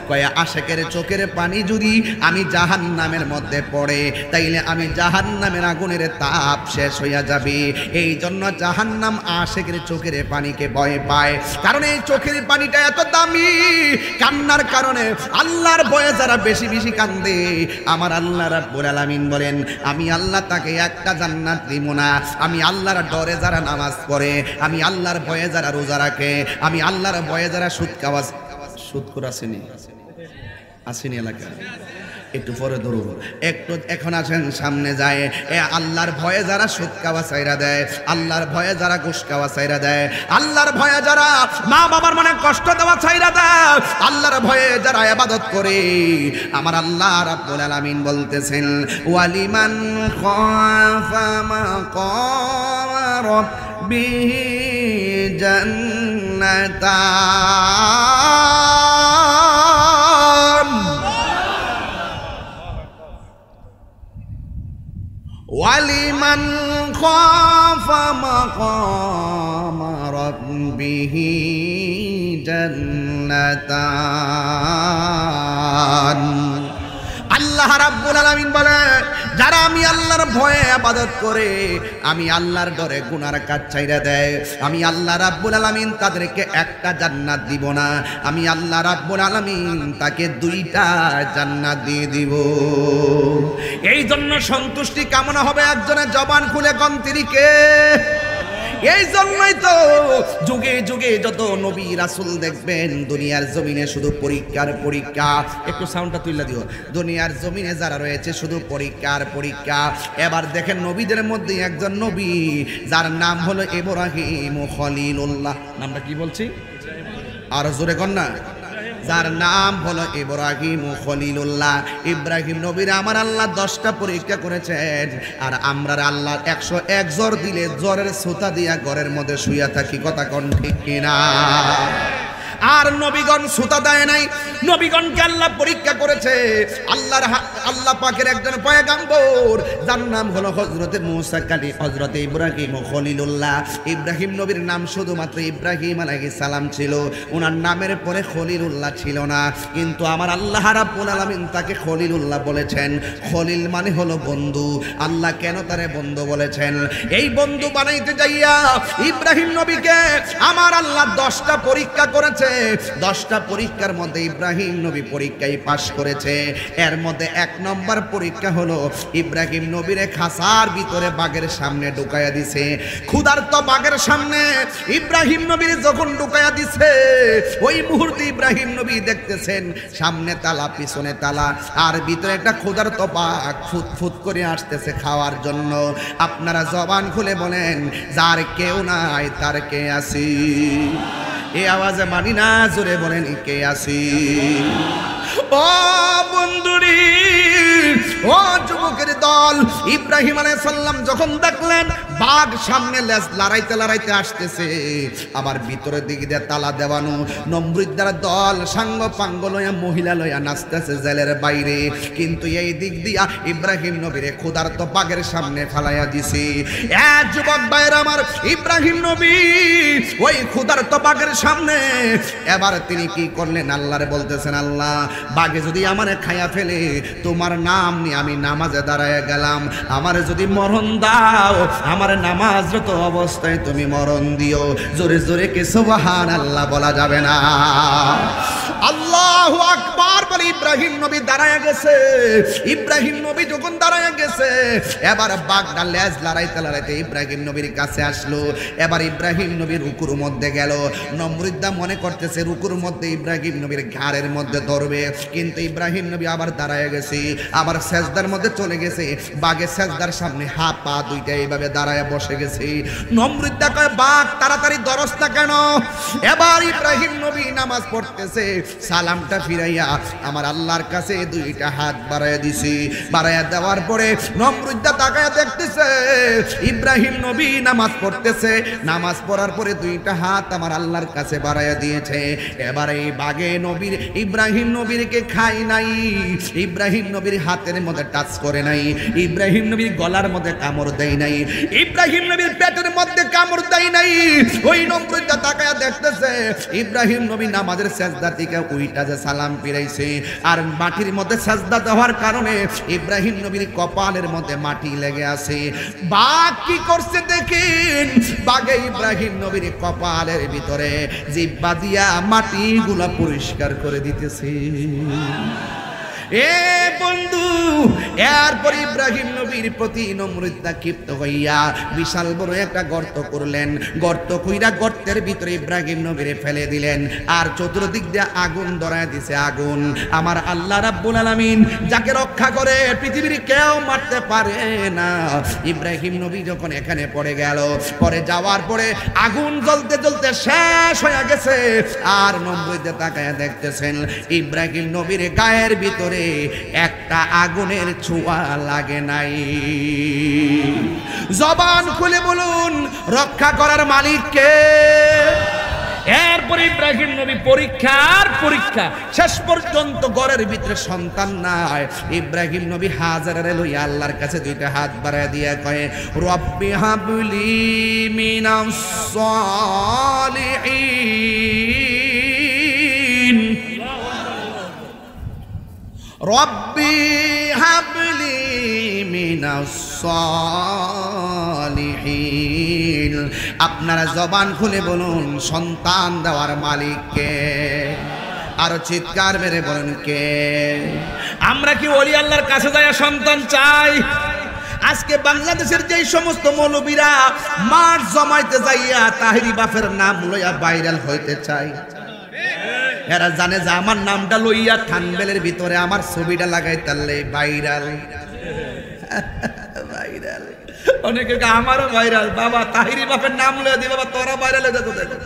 A: কয় আশেকের চোখের পানি যদি আমি জাহান্নামের মধ্যে পড়ে, তাইলে আমি জাহান্নামের আগুনের তাপ শেষ হইয়া যাবে। এই জন্য জাহান্নাম আশেকের চোখের পানিকে ভয় পায়। কারণ এই চোখের পানিটা এত দামি, কান্নার কারণে আল্লাহর ভয়ে যারা বেশি বেশি কান্দে, আমার আল্লাহ রাব্বুল আলামিন বলেন, আমি আল্লাহ তাকে একটা জান্নাত দিব না। আমি আল্লাহর ডরে যারা নামাজ পড়ে, আমি আল্লাহর ভয়ে যারা রোজা রাখে, আমি আল্লাহর ভয়ে যারা সুদ করে আসেনি এলাকা, একটু পরে ধরুন, একটু এখন আসেন সামনে যায়। এ আল্লাহর ভয়ে যারা সুদ খাওয়া চাইরা দেয়, আল্লাহর ভয়ে যারা ঘুষ খাওয়া চাইরা দেয়, আল্লাহর ভয়ে যারা মা বাবার মনে কষ্ট দেওয়া চাইরা দেয়, আল্লাহর ভয়ে যারা ইবাদত করে, আমার আল্লাহ রাব্বুল আলামিন বলতেছেন, ওয়ালিমান খাফা মাকাম রাব্বিহি জান্নাতান। ওয়ালিমান খাফা মাকাম রাব্বিহি জান্নাতান। আল্লাহ রাব্বুল আলামিন বলে, যারা আমি আল্লাহর ভয়ে ইবাদত করে, আমি আল্লাহর ডরে গুনার কাজ ছাইরা দেয়, আমি আল্লাহ রাব্বুল আলামিন তাদেরকে একটা জান্নাত দিব না, আমি আল্লাহ রাব্বুল আলামিন তাকে 2টা জান্নাত দিয়ে দিব। এই জন্য সন্তুষ্টি কামনা হবে একজনের জবান খুলে কোন তিরিকে। এই জন্যই তো যুগে যুগে যত নবী রাসূল দেখবেন দুনিয়ার জমিনে শুধু পরীক্ষার পরীক্ষা। একটু সাউন্ডটা তুইলা দিও। দুনিয়ার জমিনে যারা রয়েছে শুধু পরীক্ষার পরীক্ষা। এবার দেখেন নবীদের মধ্যে একজন নবী যার নাম হলো ইব্রাহিম খলিলুল্লাহ। নামটা কি বলছি আর জোরে কর না। যার নাম হলো ইব্রাহিম খলিলুল্লাহ। ইব্রাহিম নবীর আমার আল্লাহ 10টা পরীক্ষা করেছেন, আর আমরা আল্লাহ 101 জ্বর দিলে জ্বরের সুতা দিয়া ঘরের মধ্যে শুইয়া থাকি। কথা কোন ঠিক কিনা? আর নবীগণ সুতা দেয় নাই, নবীগণকে আল্লাহ পরীক্ষা করেছে। আল্লাহ পাকের একজন পয়গাম্বর যার নাম হলো হযরতে মূসা কালী, হযরতে ইব্রাহিম খলিলুল্লাহ। ইব্রাহিম নবীর নাম শুধুমাত্র ইব্রাহিম আলাইহিস সালাম ছিল, ওনার নামের পরে খলিলুল্লাহ ছিল না। কিন্তু আমার আল্লাহ রাব্বুল আলামিন তাকে খলিলুল্লাহ বলেছেন। খলিল মানে হলো বন্ধু। আল্লাহ কেন তারে বন্ধু বলেছেন? এই বন্ধু বানাইতে যাইয়া ইব্রাহিম নবীকে আমার আল্লাহ 10টা পরীক্ষা করেছে। 10টা পরীক্ষার মধ্যে ইব্রাহিম নবী পরীক্ষায় পাশ করেছে। এর মধ্যে 1 নম্বর পরীক্ষা হলো ইব্রাহিম নবীরে খাসার ভিতরে বাঘের সামনে ঢুকাইয়া দিছে। ক্ষুধার্ত বাঘের সামনে ইব্রাহিম নবীর যখন ঢুকাইয়া দিছে, ওই মুহূর্তে ইব্রাহিম নবী দেখতেছেন সামনে তালা পিছনে তালা, আর ভিতরে একটা ক্ষুধার্ত বাঘ ফুটফুট করে আসতেছে খাওয়ার জন্য। আপনারা জবান খুলে বলেন, যার কেউ নাই তার কে আছি? এই আওয়াজে মানি না, জোরে বলেন কে আছি? ও বন্ধুরি, ও যুবকের দল, ইব্রাহিম আলাইহিস সালাম যখন দেখলেন বাঘ সামনে লেজ লড়াইতে লড়াইতে আসতেছে, আবার ভিতরের দিক দিয়ে তালা দেওয়ানো, নমরুদদের দল সাঙ্গ পাঙ্গ লয়া মহিলা লয়া নাচতেছে জেলের বাইরে। কিন্তু এই দিক দিয়া ইব্রাহিম নবীরে ক্ষুধার্ত বাঘের সামনে ফালাইয়া দিছে। যুবক ভাইয়ের আমার, ইব্রাহিম নবী ওই ক্ষুধার্ত বাঘের সামনে এবার তিনি কি করলেন? আল্লাহরে বলতেছেন, আল্লাহ বাঘে যদি আমারে খাইয়া ফেলে, তোমার নাম নিয়ে আমি নামাজে দাঁড়ায় গেলাম, আমারে যদি মরণ দাও, আমার নামাজরত অবস্থায় তুমি মরণ দিও। জোরে জোরে কি সুবহানাল্লাহ বলা যাবে না? আল্লাহু আকবার বলে ইব্রাহিম নবী দাঁড়ায় গেছে। ইব্রাহিম নবী যখন দাঁড়ায় গেছে, এবার বাঘটা লেজ লড়াইতে লড়াইতে ইব্রাহিম নবীর কাছে আসলো। এবার ইব্রাহিম নবীর রুকুর মধ্যে গেল। নমরুদা মনে করতেছে রুকুর মধ্যে ইব্রাহিম নবীর ঘাড়ের মধ্যে ধরবে, কিন্তু ইব্রাহিম নবী আবার দাঁড়ায় গেছে, আবার সেজদার মধ্যে চলে গেছে। বাঘের সেজদার সামনে হাত পা দুইটা এইভাবে দাঁড়ায় বসে গেছে। নমরুদা কয়, বাঘ তাড়াতাড়ি দরস না কেন? এবার ইব্রাহিম নবী নামাজ পড়তেছে, সালামটা ফিরাইয়া আমার আল্লাহর কাছে দুইটা হাত বাড়াইয়া দিছি। বাড়াইয়া দেওয়ার পরে নমরুদা তাকায় দেখতেছে ইব্রাহিম নবী নামাজ পড়তেছে। নামাজ পড়ার পরে দুইটা হাত আমার আল্লাহর কাছে বাড়াইয়া দিয়েছে। এবার এই বাঘে নবীর ইব্রাহিম নবীরকে খাই নাই, ইব্রাহিম নবীর হাতের মধ্যে টাচ করে নাই, ইব্রাহিম নবীর গলার মধ্যে কামড় দেয় নাই, ইব্রাহিম নবীর পেটের মধ্যে কামড় দেয় নাই। ওই নমরুদা তাকায়া দেখতেছে ইব্রাহিম নবী নামাজের সেজদা থেকে উইটা যে সালাম ফিরাইছে, আর মাটির মধ্যে সেজদা দেওয়ার কারণে ইব্রাহিম নবীর কপালের মধ্যে মাটি লেগে আছে। বাঘ কি করছে দেখেন, বাঘে ইব্রাহিম নবীর কপালের ভিতরে জিহ্বা দিয়া মাটিগুলা পরিষ্কার করে দিতেছে। এ বন্ধু, এরপর ইব্রাহিম নবীর প্রতি নমরুদা ক্ষিপ্ত হইয়া বিশাল বড় একটা গর্ত করলেন। গর্ত কইরা গর্তের ভিতরে ইব্রাহিম নবীরে ফেলে দিলেন, আর চতুর্দিক দিয়ে আগুন ধরায় দিছে। আগুন আমার আল্লাহ রাব্বুল আলামিন যাকে রক্ষা করে পৃথিবীর কেউ মারতে পারে না। ইব্রাহিম নবী যখন এখানে পড়ে গেল, পরে যাওয়ার পরে আগুন জ্বলতে জ্বলতে শেষ হয়ে গেছে। আর নমরুদা তাকায়া দেখতেছেন ইব্রাহিম নবীর গায়ের ভিতরে একটা আগুনের ছোঁয়া লাগে নাই। জবান খুলে বলুন, রক্ষা করার মালিক কে? এরপর ইব্রাহিম নবী পরীক্ষার পরীক্ষা, শেষ পর্যন্ত ঘরের ভিতরে সন্তান নাই। ইব্রাহিম নবী হাজারে লইয়া আল্লাহর কাছে দুইটা হাত বাড়ায় দিয়া কয়, রব্বি হাবলি মিনাস সালিহিন, রব্বি হাবলি মিনাস সালিহিন। আপনারা জবান খুলে বলুন, সন্তান দেওয়ার মালিক কে? আরো চিৎকার মেরে বলেন কে? আমরা কি ওলি আল্লাহর কাছে যায় সন্তান চাই? আজ আজকে বাংলাদেশের যেই সমস্ত মৌলবীরা মাঠ জমাইতে যাইয়া তাহিরি বাপের নাম লইয়া ভাইরাল হইতে চায়, এরা জানে যে আমার নামটা লইয়া থাম্বনেলের ভিতরে আমার ছবিটা লাগাই তাহলে ভাইরাল। ভাইরাল অনেকে আমারও ভাইরাল, বাবা তাহিরি বাপের নাম লইয়া দি, বাবা তোরা ভাইরাল হয়ে যেত। দেখো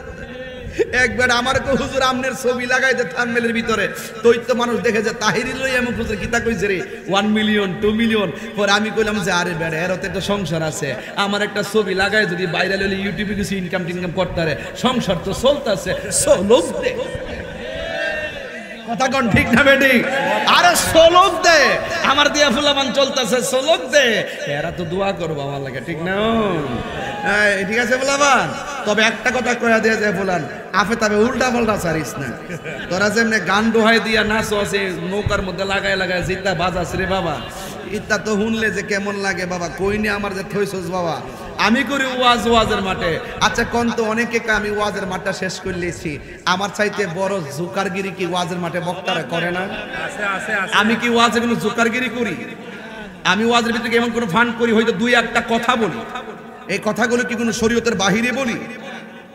A: একবার আমার কো হুজুর আমনের ছবি লাগাইতে থাম্বনেলের ভিতরে, তোই তো মানুষ দেখে যে তাহিরি লইয়া এমন হুজুর কিতা কইছে রে 1 মিলিয়ন 2 মিলিয়ন। পরে আমি কইলাম যে আরে বেড়া এরতে একটা সংসার আছে, আমার একটা ছবি লাগাই যদি ভাইরাল হলে ইউটিউবে কিছু ইনকাম টিনকাম করতে পারে, সংসার তো চলতেছে। সোলক দে, কথা কোন ঠিক না বেটি? আরে সোলক দে, আমার দিয়া ফুলাবান চলতেছে, সোলক দে। এরা তো দোয়া করবো আমার লাগে, ঠিক না? ঠিক আছে ফুলাবান, তবে একটা কথা কয়া দিয়ে যায় ফুলান, আফে তবে উল্টা পাল্টা সারিস না। তোরা যেমনি গান দোহাই দিয়া নাচো আছে নৌকার মধ্যে লাগায় লাগায় জিতা বাজাস রে বাবা, ইতা তো শুনলে যে কেমন লাগে বাবা। কইনি আমার যে থইছস বাবা, আমি করি ওয়াজের মাঠে। আচ্ছা কোন তো অনেকে আমি ওয়াজের মাঠটা শেষ করে লিয়েছি, আমার চাইতে বড় জুকারগিরি কি ওয়াজের মাঠে বক্তারা করে না? আমি কি ওয়াজে কোনো জুকারগিরি করি? আমি ওয়াজের ভিতরে এমন কোনো ফান্ড করি হয়তো দুই একটা কথা বলি, এই কথাগুলো কি কোনো শরীয়তের বাহিরে বলি?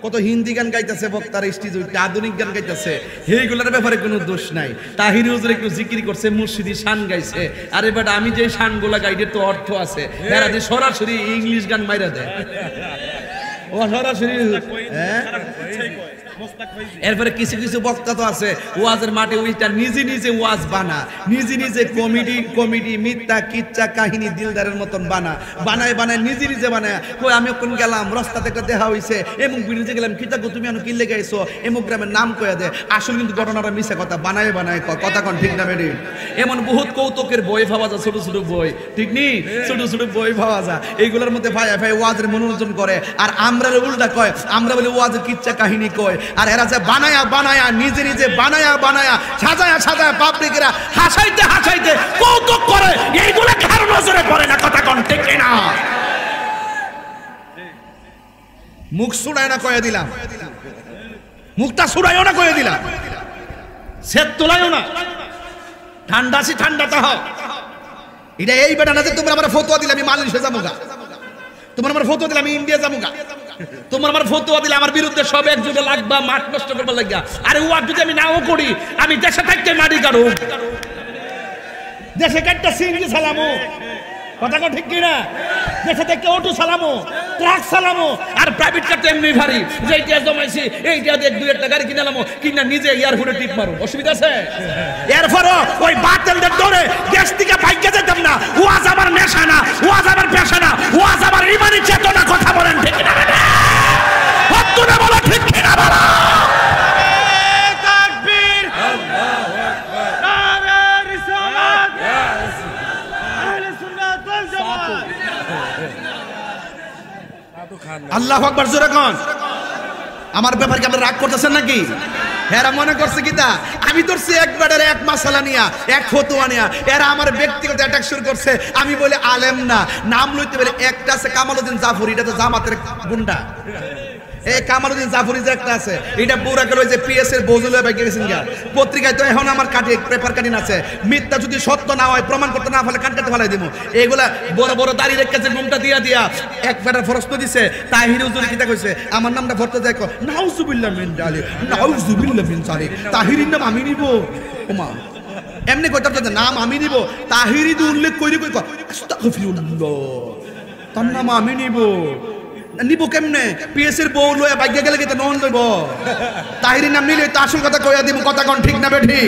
A: কত হিন্দি গান গাইতেছে বক্তারা, স্টেজে আধুনিক গান গাইতেছে, এইগুলোর ব্যাপারে কোনো দোষ নাই। তাহিরি হুজুর একটু জিকির করছে, মুর্শিদি শান গাইছে, আরে বাট আমি যে শানগুলা গাইডের তো অর্থ আছে, এরা যে সরাসরি ইংলিশ গান মাইরা দেয়, ও সরাসরি। হ্যাঁ, এরপরে কিছু কিছু বক্তা তো আছে ওয়াজের মাঠে ওইটা নিজে নিজে ওয়াজ বানা, নিজে নিজে কমেডি মিথ্যা কিচ্ছা কাহিনী দিলদারের মতন বানায় নিজে নিজে বানায়। কই আমি কোন গেলাম রাস্তাতে একটা দেখা হইছে, এমন বিরিজে গেলাম, কিতা গো তুমি কি লেগে আইছো, এমন গ্রামের নাম কয়া দে, আসলে কিন্তু ঘটনাটা মিছা কথা বানায় কথা কোন ঠিক না বেডি? এমন বহুত কৌতুকের বই পাওয়া যায়, ছোট ছোট বই, ঠিক নি? ছোট ছোট বই পাওয়া যায়, এইগুলোর মধ্যে ভাই ওয়াজের মনোরঞ্জন করে, আর আমরা উল্টা কয়, আমরা বলি ওয়াজের কিচ্ছা কাহিনী কয়, আর এরা যে বানায়া নিজে নিজে বানায়া সাজায়া পাবলিকেরা হাসাইতে কৌতুক করে, এইগুলো কার নজরে পড়ে না? কথা কোন ঠিক না? মুখ ছুড়ায় না কয়ে দিলাম, মুখটা ছুড়াইও না কয়ে দিলাম, সেট তোলাইও না, ঠান্ডাটা হও। এটা এই বেটা না যে তোমরা আমার ফতোয়া দিলে আমি মালয়েশিয়া যাবো গা, তোমার আমার ফতোয়া দিলে আমি ইন্ডিয়া যাবো গা, তোমার আমার ফতোয়া দিলে আমার বিরুদ্ধে সব একজোটে লাগবা, মাঠ নষ্ট করবার লাগিয়া। আরে ওয়াজ যদি আমি নাও করি, আমি দেশে থাকতে মারি কারো, দেশে কাটটা সিঙ্গি সালামো, কথা কথা ঠিক কিনা? দেশে থেকে অটো চালামো, ট্রাক চালামো, আর প্রাইভেট কার তো এমনি ভারী, যেইটা জমাইছি এইটা দিয়ে 2-1টা গাড়ি কিনালামো, কিনা নিজে এয়ারপোর্টে টিপ মারো, অসুবিধা আছে? এরপরও ওই বাতেলদের দৌড়ে দেশ থেকে বাইকে যেতাম না। ওয়াজ আমার নেশা না, ওয়াজ আমার পেশা না, ওয়াজ আমার ইমানি চেতনা। কথা বলেন ঠিক কিনা? হত্তুনে বলো ঠিক কিনা বলো? আল্লাহু আকবার জোরে কোন। আমার ব্যাপারে কি আপনারা রাগ করতেছেন নাকি? এরা মনে করছে কিতা আমি ধরছি একবারের এক মাসালা নিয়া, এক ফতোয়া নিয়া, এরা আমার ব্যক্তিগত অ্যাটাক শুরু করছে। আমি বলে আলেম না, নাম লইতে বলে একটা আছে কামালউদ্দিন জাফরি, এটা তো জামাতের গুন্ডা। এই কামালউদ্দিন জাফরি যে একটা আছে, এটা পুরা গেল যে পিএস এর বজুলে বাইকে গেছেন গা। পত্রিকায় তো এখন আমার পেপার কাটিং আছে, মিথ্যা যদি সত্য না হয় প্রমাণ করতে না পারলে কাটতে ফেলাই দিব। এইগুলা বড় বড় দাড়ি রেখেছে, ঘুমটা দিয়া এক বেটার প্রশ্ন দিছে, তাহিরি হুজুর কিতা কইছে, আমার নামটা ভরতে যায়, নাউজুবিল্লাহ মিন জালিক, নাউজুবিল্লাহ মিন জালিক, তাহিরির নাম আমি নিব। ওমা এমনি কইতাম যে নাম আমি নিব, তাহিরি দি উল্লেখ কইরি কই আস্তাগফিরুল্লাহ, তার নাম আমি নিব কেমনে? পিএস এর বউ লয়ে বাইকে গেলে কি নন লইব? তাহিরির নাম নিলে তো আসল কথা কইয়া দিব। কথা কোন ঠিক না বেঠি?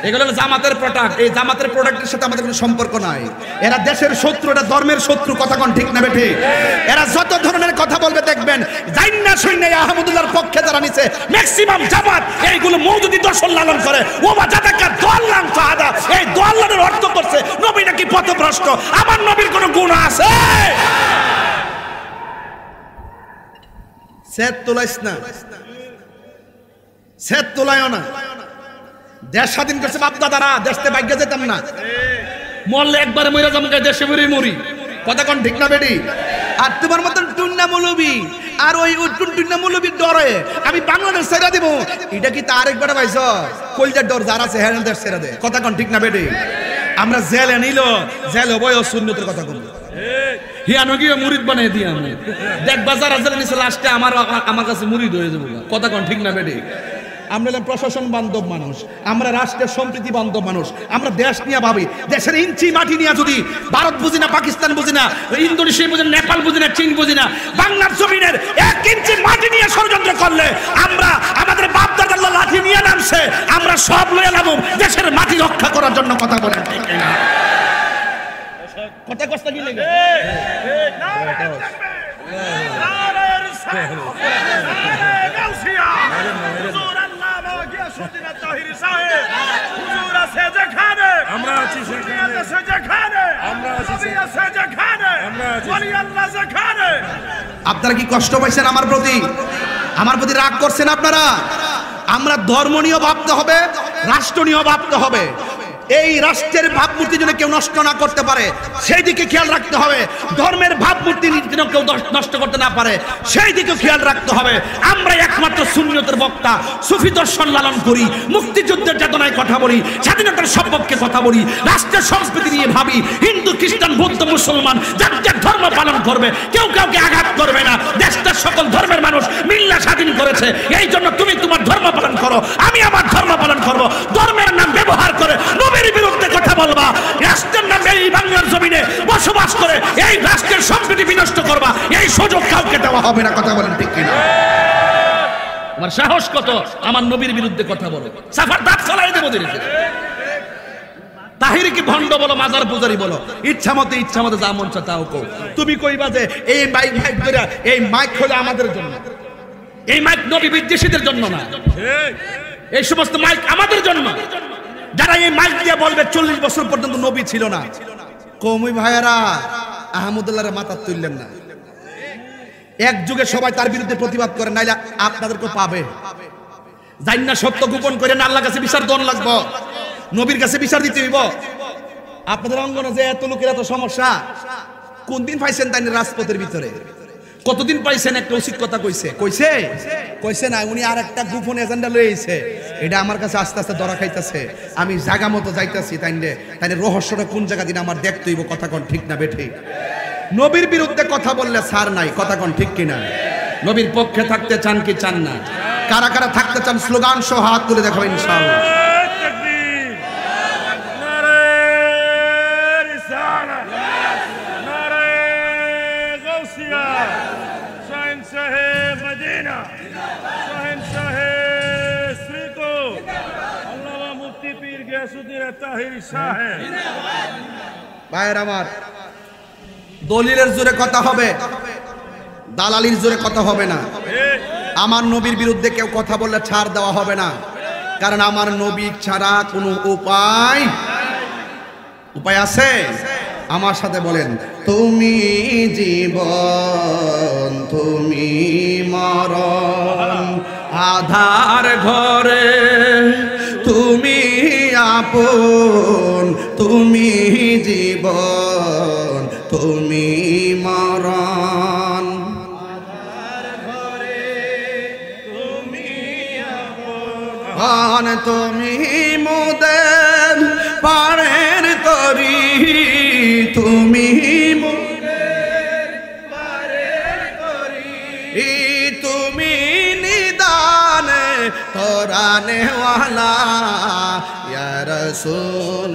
A: এগুলো হলো জামাতের প্রোডাক্ট। এই জামাতের প্রোডাক্টের সাথে আমাদের কোনো সম্পর্ক নাই। এরা দেশের শত্রু, এটা ধর্মের শত্রু। কথা কোন ঠিক না বেঠি? এরা যত ধরনের কথা বলবে দেখবেন জাইন্না শুইনা আহমদুল্লাহর পক্ষে যারা নিছে ম্যাক্সিমাম জামাত এইগুলো মওদুদি দর্শন লালন করে। ওবা জাতাকা দোয়াল্লাম ফাহাদা, এই দোয়াল্লানের অর্থ করছে নবী নাকি পথভ্রষ্ট। আমার নবীর কোনো গুণ আছে? সেট তোলাইস না, সেট তোলাইও না। দেশ স্বাধীন করছে বাপ দাদারা, দেশতে বাইকে যেতাম না, মরলে একবারে মরে যাবো, দেশে মরে মরি। কথা কোন ঠিক না বেডি? আর তোমার মতন টুন্না মৌলবী আর ওই টুন্না মৌলবীর ডরে আমি বাংলাদেশ ছেড়ে দিব, এটা কি তার একবারে পাইছ? কলজার ডর যার আছে হ্যাঁ দেশ ছেড়ে দে। কথা কোন ঠিক না বেডি? আমরা জেলে নিল জেলে বয় সুন্নতের কথা বলবো হিয়ানো গিয়ে মুরিদ বানিয়ে দিয়ে আমি দেখ বাজার জেলে নিচে লাস্টে আমার কাছে মুরিদ হয়ে যাবো কথা কোন ঠিক না বেডি আমরা হলাম প্রশাসন বান্ধব মানুষ, আমরা রাষ্ট্রের সম্প্রীতি বান্ধব মানুষ, আমরা দেশ নিয়ে ভাবি। দেশের ইঞ্চি মাটি নিয়ে যদি ভারত বুঝি না, পাকিস্তান বুঝি না, ইন্দোনেশিয়া বুঝি না, নেপাল বুঝি না, চীন বুঝি না, বাংলার জমিনের 1 ইঞ্চি মাটি নিয়ে ষড়যন্ত্র করলে আমরা আমাদের বাপ দাদার লাঠি নিয়ে নামছে, আমরা সব লয়ে নামব দেশের মাটি রক্ষা করার জন্য। কথা বলেন ঠিক না? কথা কষ্ট কি লাগে? আপনারা কি কষ্ট পাইছেন আমার প্রতি? আমার প্রতি রাগ করছেন আপনারা? আমরা ধর্ম নিয়ে ভাবতে হবে, রাষ্ট্র নিয়ে ভাবতে হবে। এই রাষ্ট্রের ভাবমূর্তি যেন কেউ নষ্ট না করতে পারে সেই দিকে খেয়াল রাখতে হবে। ধর্মের ভাবমূর্তি যেন কেউ নষ্ট করতে না পারে সেই দিকে খেয়াল রাখতে হবে। আমরা একমাত্র সুন্নতের বক্তা, সুফি দর্শন লালন করি, মুক্তিযুদ্ধের চেতনায় কথা বলি, স্বাধীনতার সপক্ষে কথা বলি, রাষ্ট্রের সংস্কৃতি নিয়ে ভাবি। হিন্দু, খ্রিস্টান, বৌদ্ধ, মুসলমান যার যার ধর্ম পালন করবে, কেউ কাউকে আঘাত করবে না। দেশটার সকল ধর্মের মানুষ মিল্লা স্বাধীন করেছে, এই জন্য তুমি তোমার ধর্ম পালন করো, আমি আমার ধর্ম পালন করবো। ধর্মের নাম ব্যবহার করে নবীর বিরুদ্ধে কথা বলবা, রাষ্ট্রের নামে এই বাংলার জমিনে বসবাস করে এই রাষ্ট্রের সম্প্রীতি বিনষ্ট করবা, এই সুযোগ কাউকে দেওয়া হবে না। কথা বলেন ঠিক কিনা? আমার সাহস কত আমার নবীর বিরুদ্ধে কথা বলো, সাফার দাঁত ফলাই দেবো দিকে। তাহিরি কি ভণ্ড বলো, মাজার পূজারি বলো, ইচ্ছা মতো যা মন চায় তাও কও। তুমি কইবা যে এই মাইক ধরে, এই মাইক হলো আমাদের জন্য, এই মাইক নবী বিদ্বেষীদের জন্য না, এই সমস্ত মাইক আমাদের জন্য। যারা এই মাইক দিয়ে বলবে 40 বছর পর্যন্ত নবী ছিল না, কওমি ভাইয়েরা আহমদুল্লাহর মাথা তুললেন না। এক যুগে সবাই তার বিরুদ্ধে প্রতিবাদ করে, নাইলে আপনাদেরকে পাবে। জানি না সত্য গোপন করে না, আল্লাহর কাছে বিচার দন লাগবো, নবীর কাছে বিচার দিতে হইব। আপনাদের অঙ্গনে যে এত লোকের এত সমস্যা, কোন দিন পাইছেন তাই রাজপথের ভিতরে? কতদিন পাইছেন? একটা উচিত কথা কইছে না, উনি আর একটা গোপন এজেন্ডা লইছে, এটা আমার কাছে আস্তে আস্তে ধরা খাইতেছে। আমি জায়গা মতো যাইতেছি, তাই রহস্যটা কোন জায়গা দিন আমার দেখতে হইব। কথা কোন ঠিক না বেঠিক? নবীর বিরুদ্ধে কথা বললে ছাড় নাই। কথা কোন ঠিক কিনা? নবীর পক্ষে থাকতে চান কি চান না? কারা কারা থাকতে চান স্লোগান সহ হাত তুলে দেখাবেন ইনশাআল্লাহ। ভাইয়ের আমার, দলিলের জোরে কথা হবে, দালালির জোরে কথা হবে না। আমার নবীর বিরুদ্ধে কেউ কথা বললে ছাড় দেওয়া হবে না, কারণ আমার নবী ছাড়া কোনো উপায় আছে? আমার সাথে বলেন, তুমি জীবন, তুমি মরণ, আধার ঘরে তুমি আপন, তুমি জীবন, তুমি মরণ, আধার ঘরে তুমি আপন, তুমি মোদের পারের তরি, তুমি মোদের পারের তরি, তুমি নিদানে তোরানে ওয়ালা ইয়া রাসূল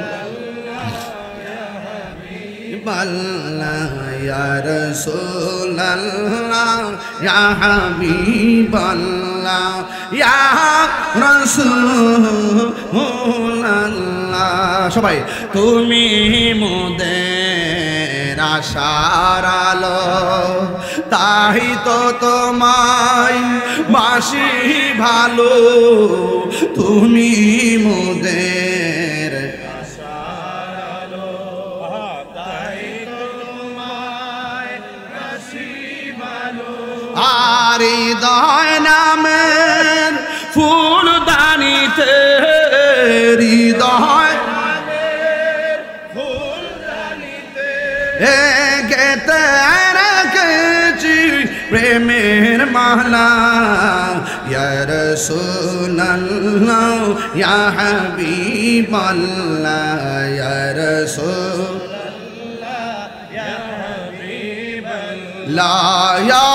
A: আল্লাহ, ইয়া রাসূলুল্লাহ, ইয়া হাবিবাল্লাহ, ইয়া রাসূলুল্লাহ। সবাই তুমি মোদের আশার আলো, তাই তো তোমায় বাসি ভালো, তুমি মোদের আশার আলো, তাই তো তোমায় বাসি ভালো। আর হৃদয় নামের ফুলদানিতে, হৃদয় ফুলদানিতে গেতে রেখেছি প্রেমের মালা ইয়া রাসূলুল্লাহ ইয়া হাবিবাল্লাহ ইয়া রাসূলুল্লাহ ইয়া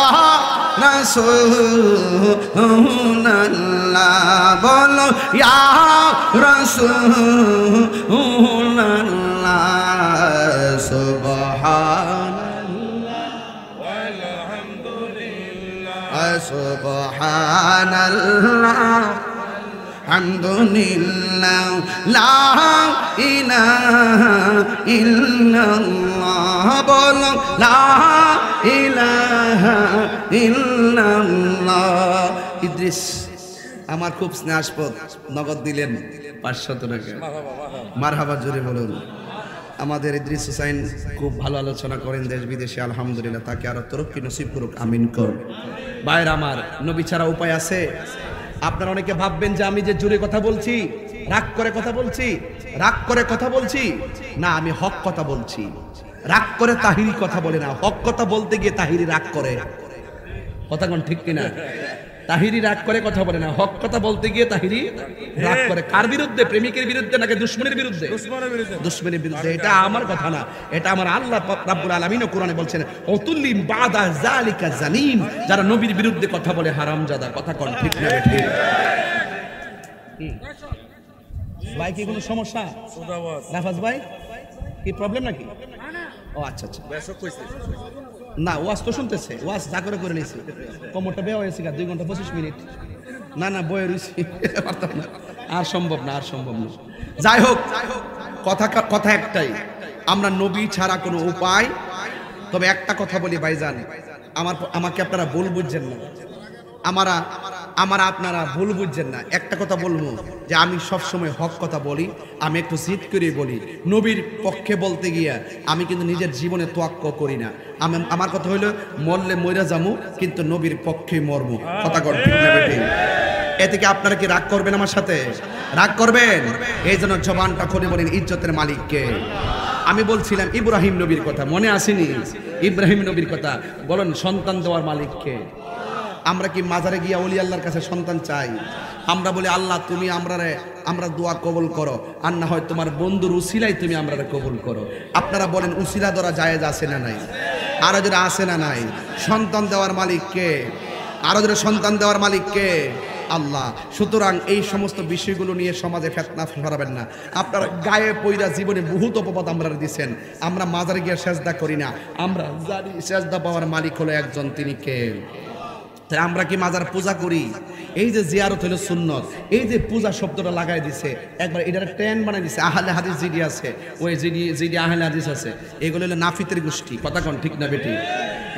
A: রাসূলুল্লাহ বলো ইয়া রাসূলুল্লাহ সুবহানাল্লাহ ওয়ালহামদুলিল্লাহ সুবহানাল্লাহ হামদুলিল্লাহ লা ইলাহা ইল্লাল্লাহ বলো লা ইলাহা ইল্লাল্লাহ। ইদ্রিস আমার খুব স্নেহাস্পদ, নগদ দিলেন 500 টাকা। মারহাবা জোরে বলুন। আমাদের ইদ্রিস হুসাইন খুব ভালো আলোচনা করেন দেশ বিদেশে, আলহামদুলিল্লাহ তাকে আরো তরক্কি নসিব করুক, আমিন কর। ভাইরা আমার, নবী ছাড়া উপায় আছে? আপনারা অনেকে ভাববেন যে আমি যে জোরে কথা বলছি, রাগ করে কথা বলছি, রাগ করে কথা বলছি না, আমি হক কথা বলছি। রাগ করে তাহিরি কথা বলে না, হক কথা বলতে গিয়ে তাহিরি রাগ করে। কথা কোন ঠিক কিনা? তাহিরি রাগ করে কথা বলে না, হক কথা বলতে গিয়ে তাহিরি রাগ করে। কার বিরুদ্ধে? প্রেমিকের বিরুদ্ধে নাকি দুশমনের বিরুদ্ধে? দুশমনের বিরুদ্ধে। এটা আমার কথা না, এটা আমার আল্লাহ রাব্বুল আলামিন কোরআনে বলছেন অতুল্লিম বাদা যালিকা জালিম, যারা নবীর বিরুদ্ধে কথা বলে হারামজাদা। কথা কোন ঠিক না? ঠিক ভাই, কি কোনো সমস্যা? রাফাজ ভাই, কি প্রবলেম নাকি? ও আচ্ছা আচ্ছা, না ওয়াজ তো শুনতেছে, ওয়াজ যা করে নিয়েছি। কোমরটা বেয়া হয়েছে 2 ঘন্টা 25 মিনিট। না না, বয়ে রয়েছি, আর সম্ভব না, আর সম্ভব না। যাই হোক, কথা একটাই, আমরা নবী ছাড়া কোনো উপায়। তবে একটা কথা বলি ভাইজান, আমাকে আপনারা ভুল বুঝছেন না, আপনারা ভুল বুঝছেন না। একটা কথা বলবো যে আমি সব সময় হক কথা বলি, আমি একটু জিদ করে বলি। নবীর পক্ষে বলতে গিয়া আমি কিন্তু নিজের জীবনে তোয়াক্ক করি না। আমার কথা হইলো মরলে মইরা যামু, কিন্তু নবীর পক্ষে মরমু। কথা কর ঠিক না বেটি? এ থেকে আপনারা কি রাগ করবেন আমার সাথে? রাগ করবেন? এই জন্য জবানটা খুলে বলেন ইজ্জতের মালিককে। আমি বলছিলাম ইব্রাহিম নবীর কথা, মনে আসেনি? ইব্রাহিম নবীর কথা বলেন, সন্তান দেওয়ার মালিককে। আমরা কি মাজারে গিয়া ওলি আল্লাহর কাছে সন্তান চাই? আমরা বলি আল্লাহ তুমি আমরা দোয়া কবুল করো, আর না হয় তোমার বন্ধুর উসিলাই তুমি আমরা কবুল করো। আপনারা বলেন উসিলা ধরা জায়েজ আছে না নাই? আরো যারা আছে না নাই? সন্তান দেওয়ার মালিক কে? আরো যারা সন্তান দেওয়ার মালিক কে? আল্লাহ। সুতরাং এই সমস্ত বিষয়গুলো নিয়ে সমাজে ফিতনা ছড়াবেন না। আপনারা গায়ে পয়রা জীবনে বহুত অপবাদ আমরা দিয়েছেন। আমরা মাজারে গিয়ে সেজদা করি না, আমরা জানি সেজদা পাওয়ার মালিক হলো একজন, তিনি কে? আমরা কি মাজার পূজা করি? এই যে জিয়ারত হলো সুন্নত, এই যে পূজা শব্দটা লাগাই দিছে, একবার এটার ট্রেন বানাই দিছে। আহলে হাদিস জিডি আছে, ওই জিডি আহলে হাদিস আছে, এগুলো হলো নাফিতের গোষ্ঠী। কথা কোন ঠিক না বেটি?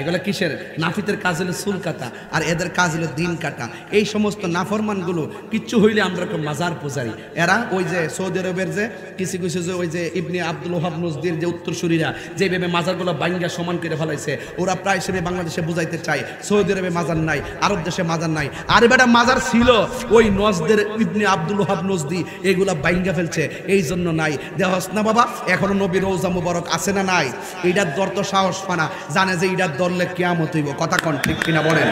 A: এগুলো কিসের? নাফিতের কাজ হলো চুল কাটা, আর এদের কাজ হলো দিন কাটা। এই সমস্ত নাফরমানগুলো কিচ্ছু হইলে আমরা মাজার পূজারি। এরা ওই যে সৌদি আরবের যে কিছু কিছু যে ওই যে ইবনে আব্দুল ওহাব নজদির যে উত্তরসূরিরা যেভাবে মাজারগুলো বাইঙ্গা সমান করে ফেলাইছে, ওরা প্রায় হিসেবে বাংলাদেশে বুঝাইতে চায় সৌদি আরবে মাজার নাই, আরব দেশে মাজার নাই। আর বেটা মাজার ছিল, ওই নজদের ইবনে আব্দুল ওহাব নজদি এগুলা বাইঙ্গা ফেলছে, এই জন্য নাই। দেহস না বাবা, এখনো নবী রওজা মুবারক আছে না নাই? এইটার দর তো সাহস পানা, জানে যে এইটার ধরলে কিয়ামত হইব। কথা কোন ঠিক কিনা বলেন?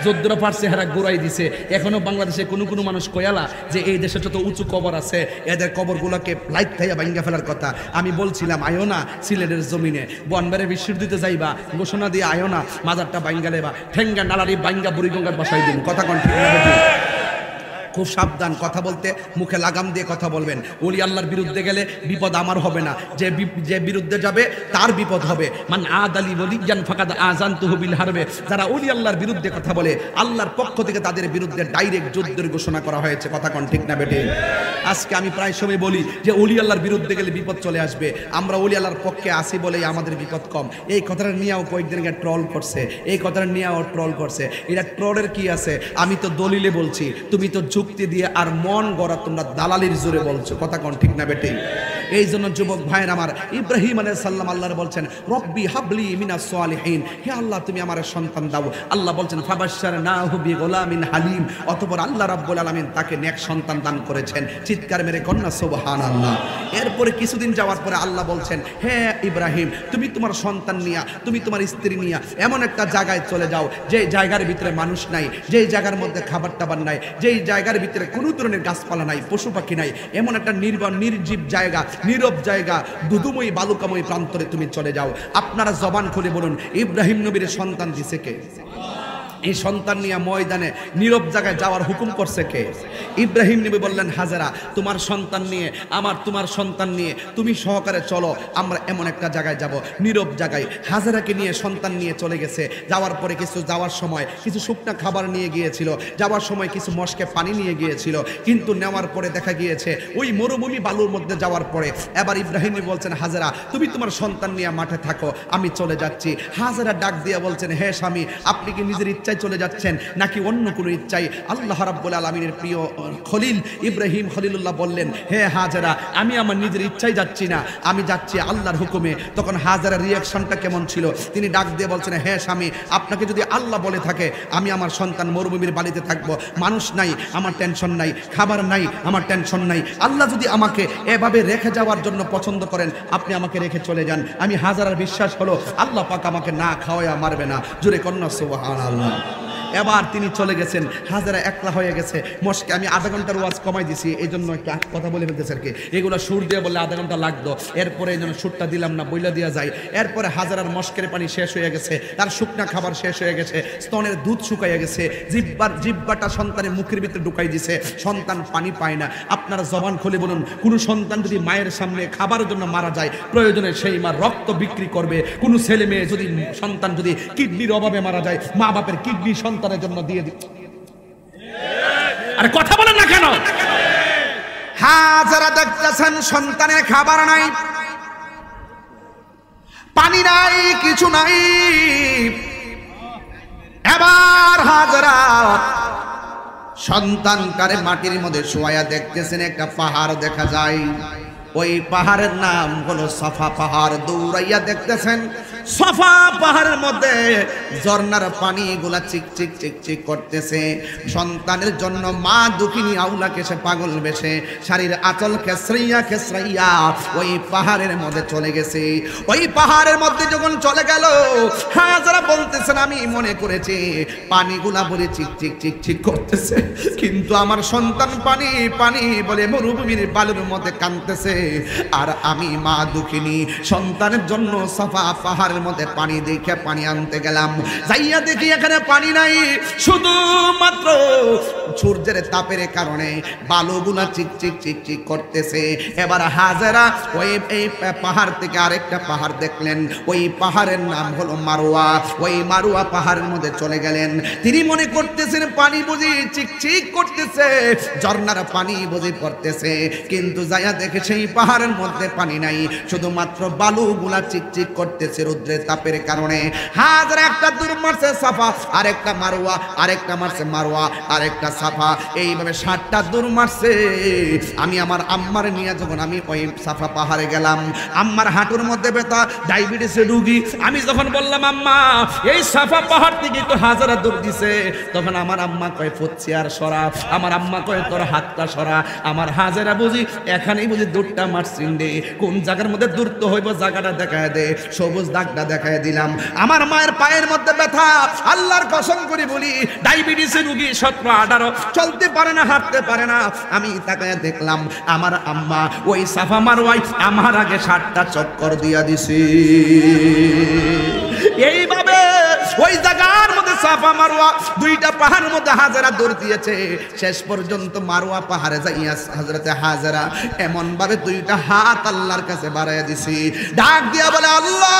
A: যদ্দুরা পারছে হারা গোড়াই দিছে। এখনো বাংলাদেশে কোনো মানুষ কয়ালা যে এই দেশে যত উঁচু কবর আছে এদের কবরগুলোকে লাইট খাইয়া ভাঙ্গা ফেলার কথা। আমি বলছিলাম আয়ো না সিলেটের জমিনে বনবারে বিশ্ব দিতে যাইবা, ঘোষণা দিয়ে আয়ো না, মাজারটা ভাঙ্গা লেবা, ঠেঙ্গা নালারি ভাঙ্গা বুড়িগঙ্গার বসাই দিন। কথা কোন ঠিক না? খুব সাবধান, কথা বলতে মুখে লাগাম দিয়ে কথা বলবেন। ওলি আল্লাহর বিরুদ্ধে গেলে বিপদ আমার হবে না, যে বিরুদ্ধে যাবে তার বিপদ হবে। মান আদালি ওলিয়ান ফাকাদ আযানতুহু বিল হারবে। যারা ওলি আল্লাহর বিরুদ্ধে কথা বলে, আল্লাহর পক্ষ থেকে তাদের বিরুদ্ধে ডাইরেক্ট যুদ্ধের ঘোষণা করা হয়েছে। কথা কোন ঠিক না বেটে? আজকে আমি প্রায় সময় বলি যে ওলি আল্লাহর বিরুদ্ধে গেলে বিপদ চলে আসবে, আমরা ওলি আল্লাহর পক্ষে আসি বলেই আমাদের বিপদ কম। এই কথাটা নিয়েও কয়েকদিন আগে ট্রল করছে, এই কথাটা নিয়েও ট্রল করছে। এটা ট্রলের কি আছে? আমি তো দলিলে বলছি, তুমি তো যুক্তি দিয়ে আর মন গড়া তোমরা দালালির জোরে বলছো। কথা কোন ঠিক না বেটে? এই জন্য যুবক ভাইয়ের আমার, ইব্রাহিম আলাইহিস সালাম আল্লাহর বলছেন রব্বি হাবলি মিনাস সালিহিন, হে আল্লাহ তুমি আমার সন্তান দাও। আল্লাহ বলছেন ফাবাশশারনাহু বিগুলামিন হালিম, অতঃপর আল্লাহ রাব্বুল আলামিন তাকে নেক সন্তান দান করেছেন। চিৎকার মেরে কন্যা সুবহানাল্লাহ। এরপরে কিছুদিন যাওয়ার পরে আল্লাহ বলছেন হে ইব্রাহিম তুমি তোমার সন্তান নিয়া, তুমি তোমার স্ত্রী নিয়া এমন একটা জায়গায় চলে যাও যে জায়গার ভিতরে মানুষ নাই, যেই জায়গার মধ্যে খাবার টাবার নাই, যেই জায়গার ভিতরে কোনো ধরনের গাছপালা নাই, পশু পাখি নাই, এমন একটা নির্জীব জায়গা, নীরব জায়গা, দুদুময় বালুকাময় প্রান্তরে তুমি চলে যাও। আপনারা জবান খুলে বলুন ইব্রাহিম নবীর সন্তান দিছে কে? এই সন্তান নিয়ে ময়দানে নীরব জায়গায় যাওয়ার হুকুম করছে কে? ইব্রাহিম নবী বললেন হাজেরা তোমার সন্তান নিয়ে, তোমার সন্তান নিয়ে তুমি সহকারে চলো, আমরা এমন একটা জায়গায় যাব, নীরব জায়গায়। হাজেরাকে নিয়ে সন্তান নিয়ে চলে গেছে। যাওয়ার পরে যাওয়ার সময় কিছু শুকনা খাবার নিয়ে গিয়েছিল, যাওয়ার সময় কিছু মশকে পানি নিয়ে গিয়েছিল, কিন্তু নেওয়ার পরে দেখা গিয়েছে ওই মরুভূমি বালুর মধ্যে যাওয়ার পরে এবার ইব্রাহিম নবী বলছেন হাজেরা তুমি তোমার সন্তান নিয়ে মাঠে থাকো, আমি চলে যাচ্ছি। হাজেরা ডাক দিয়ে বলছেন হে স্বামী আপনি কি নিজের ইচ্ছায় চলে যাচ্ছেন নাকি অন্য কোনো ইচ্ছায়? আল্লাহ রাব্বুল আলামিনের প্রিয় খলিল ইব্রাহিম খলিলুল্লাহ বললেন হে হাজেরা আমি আমার নিজের ইচ্ছায় যাচ্ছি না, আমি যাচ্ছি আল্লাহর হুকুমে। তখন হাজেরার রিয়াকশনটা কেমন ছিল? তিনি ডাক দিয়ে বলছেন হে স্বামী আপনাকে যদি আল্লাহ বলে থাকে আমি আমার সন্তান মরুভূমির বালিতে থাকবো, মানুষ নাই আমার টেনশন নাই, খাবার নাই আমার টেনশন নাই, আল্লাহ যদি আমাকে এভাবে রেখে যাওয়ার জন্য পছন্দ করেন আপনি আমাকে রেখে চলে যান। আমি হাজারার বিশ্বাস হলো আল্লাহ পাক আমাকে না খাওয়ায়া মারবে না। জোরে কন্যা সুবহানাল্লাহ। এবার তিনি চলে গেছেন, হাজারা একলা হয়ে গেছে। মস্কে আমি আধা ঘন্টার ওয়াজ কমাই দিছি এই জন্য একটা কথা বলে ফেলতেছে আর কি, এগুলো সুর দিয়ে বললে আধা ঘন্টা লাগতো, এরপরে এই জন্য সুরটা দিলাম না, বইলা দিয়া যায়। এরপরে হাজারার মস্কের পানি শেষ হয়ে গেছে, তার শুকনা খাবার শেষ হয়ে গেছে, স্তনের দুধ শুকাইয়া গেছে, জিব্বাটা সন্তানের মুখের ভিতরে ঢুকাই দিছে, সন্তান পানি পায় না। আপনারা জবান খুলে বলুন কোনো সন্তান যদি মায়ের সামনে খাবারের জন্য মারা যায় প্রয়োজনে সেই মা রক্ত বিক্রি করবে। কোনো ছেলে মেয়ে যদি সন্তান যদি কিডনির অভাবে মারা যায় মা বাপের কিডনি সন্তানের জন্য দিয়ে দিচ্ছে। আরে কথা বলেন না কেন? হাজারা দেখতেছেন সন্তানের খাবার নাই, পানি নাই, কিছু নাই। এবার হাজারা সন্তানটারে মাটির মধ্যে শোয়া দেখতেছেন একটা পাহাড় দেখা যায়, ওই পাহাড়ের নাম হলো সাফা পাহাড়। দৌড়াইয়া দেখতেছেন সাফা পাহাড়ের মধ্যে ঝর্ণার পানি গুলা চিক চিক চিক চিক করতেছে। সন্তানের জন্য মা দুঃখিনী আউলাকে সে পাগল বেশে শাড়ির আঁচল খেসরাইয়া খেসরাইয়া ওই পাহাড়ের মধ্যে চলে গেছে। ওই পাহাড়ের মধ্যে যখন চলে গেল হাজারা বলতেছেন আমি মনে করেছি পানিগুলা বলে চিক চিক চিক চিক করতেছে, কিন্তু আমার সন্তান পানি পানি বলে মরুভূমির বালুর মধ্যে কাঁদতেছে। আর আমি মা দুঃখিনী সন্তানের জন্য সাফা পাহাড়ের মধ্যে পানি দেখে পানি আনতে গেলাম, যাইয়া দেখি এখানে পানি নাই, শুধুমাত্র সূর্যের তাপের কারণে বালুগুলা চিক চিক চিক চিক করতেছে। এবার হাজারা ওই এই পাহাড় থেকে আরেকটা পাহাড় দেখলেন, ওই পাহাড়ের নাম হলো মারোয়া। ওই মারোয়া পাহাড়ের মধ্যে চলে গেলেন। তিনি মনে করতেছেন পানি বুঝি চিক চিক করতেছে, ঝর্ণার পানি বুঝি পড়তেছে, কিন্তু যাইয়া দেখে সেই পাহাড়ের মধ্যে পানি নাই, শুধুমাত্র বালুগুলা চিক চিক করতেছে রৌদ্রের তাপের কারণে। হাজারা একটা দূর মারছে সাফা, আরেকটা মারোয়া, আরেকটা মারছে মারোয়া, আরেকটা সাফা, এইভাবে 7টা দূর মারছে। আমি আমার আম্মার নিয়ে যখন আমি ওই সাফা পাহাড়ে গেলাম, আম্মার হাঁটুর মধ্যে ব্যথা, ডায়াবেটিসের রোগী। আমি যখন বললাম আম্মা এই সাফা পাহাড় থেকে তো হাজারা দূর দিছে, তখন আমার আম্মা কয় ফুচ্ছি আর সরা, আমার আম্মা কয় তোর হাতটা সরা। আমার হাজারা বুঝি এখানেই বুঝি দূরটা মারছিন রে, কোন জায়গার মধ্যে দূরত্ব হইব জায়গাটা দেখায় দে, সবুজ দাগটা দেখায় দিলাম। আমার মায়ের পায়ের মধ্যে ব্যথা, আল্লাহর কসম করে বলি ডায়াবেটিসের রোগী 17-18, চলতে পারে না, হাঁটতে পারে না। আমি তাকায় দেখলাম আমার আম্মা ওই সাফা মারওয়ায় আমার আগে 7টা চক্কর দিয়া দিছি। এইভাবে ওই জায়গার মধ্যে সাফা মারওয়া 2টা পাহাড়ের মধ্যে হাজারা দৌড় দিয়েছে। শেষ পর্যন্ত মারওয়া পাহাড়ে যাইয়া হযরতে হাজারা এমন ভাবে 2টা হাত আল্লাহর কাছে বাড়াইয়া দিছি, ডাক দিয়া বলে আল্লাহ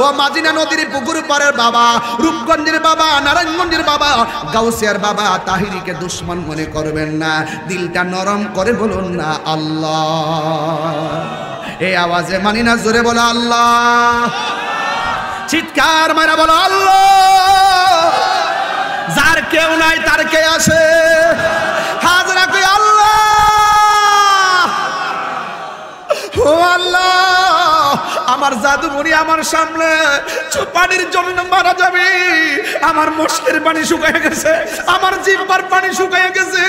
A: ও মাদিনা নদীর পুকুর পাড়ের বাবা, রূপগঞ্জের বাবা, নারায়ণগঞ্জের বাবা, গাউসিয়ার বাবা, তাহিরিকে দুশ্মন মনে করবেন না, দিলটা নরম করে বলুন না আল্লাহ। এই আওয়াজে মানি না, জোরে বলো আল্লাহ, চিৎকার মারা বলো আল্লাহ। যার কেউ নাই তার কে আছে, হাজরা কই আল্লাহ। আমার জাদুমণি আমার সামনে পানির জন্য মারা যাবে, আমার মুখের পানি শুকিয়ে গেছে, আমার জিহ্বার পানি শুকিয়ে গেছে,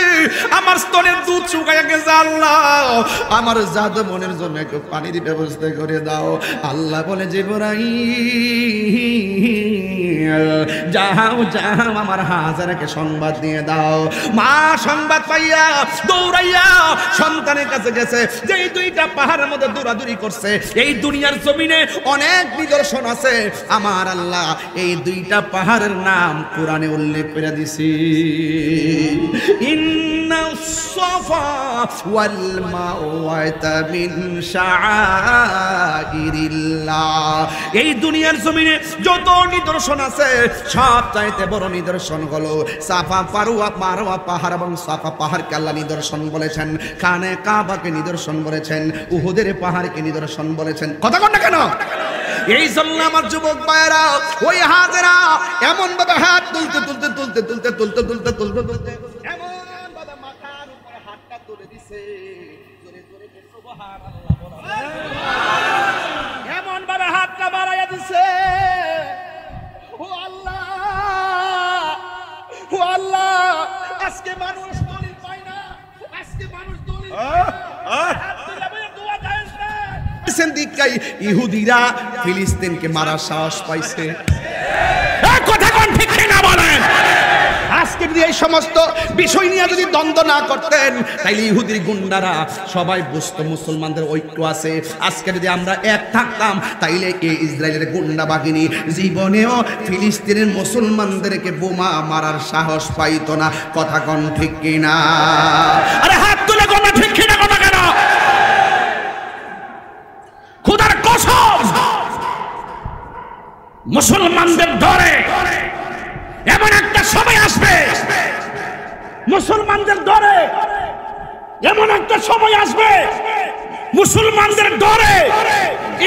A: আমার স্তনের দুধ শুকিয়ে গেছে। আল্লাহ আমার জাদুমণির জন্য একটু পানির ব্যবস্থা করে দাও। আল্লাহ বলে জিবরাইল যাও যাও আমার হাজেরাকে সংবাদ দিয়ে দাও। মা সংবাদ পাইয়া দৌড়াইয়া সন্তানের কাছে গেছে। যেই দুইটা পাহাড়ের মধ্যে দৌড়াদৌড়ি করছে, এই দুনিয়ার জমিনে অনেক নিদর্শন আছে। আমার আল্লাহ এই দুইটা পাহাড়ের নাম কোরআনে উল্লেখ করে দিছি। ইন্নাস সাফা ওয়াল মাওয়াতা মিন শাআইরিল্লাহ। এই দুনিয়ার জমিনে যত নিদর্শন আছে সব চাইতে বড় নিদর্শন হলো সাফা মারওয়া পাহাড়, এবং সাফা পাহাড়কে আল্লাহ নিদর্শন বলেছেন, খানে কাবাকে নিদর্শন বলেছেন, উহুদের পাহাড়কে নিদর্শন বলেছেন। কথা কন না কেন? এই জন্য আমার যুবক ভাইরা ওই হাজেরা এমন ভাবে হাত তুলতে তুলতে তুলতে তুলতে তুলতে তুলতে তুলতে তুলতে এমন ভাবে মাথার উপরে হাতটা তুলে দিছে, জোরে জোরে সুবহানাল্লাহ বলা, এমন ভাবে হাতটা বাড়াইয়া দিছে। ও আল্লাহ, ও আল্লাহ, আজকে মানুষ দলিল পায় না, আজকে মানুষ দলিল ইহুদিরা ফিলিস্তিনকে মারার সাহস পাইছে। কথা কোন ঠিক না বলেন? আজকে যদি এই সমস্ত বিষয় নিয়ে যদি দ্বন্দ্ব না করতেন তাইলে ইহুদির গুন্ডারা সবাই বুঝতো মুসলমানদের ঐক্য আছে। আজকে যদি আমরা এক থাকতাম তাইলে এই ইসরায়েলের গুন্ডা বাহিনী জীবনেও ফিলিস্তিনের মুসলমানদেরকে বোমা মারার সাহস পাইতো না। কথা কোন ঠিক কিনা? আরে হাত তুলে কোন ঠিক কিনা কথা কেন? খোদার কসম, মুসলমানদের ধরে এমন একটা সময় আসবে, মুসলমানদের ধরে এমন একটা সময় আসবে, মুসলমানদের ধরে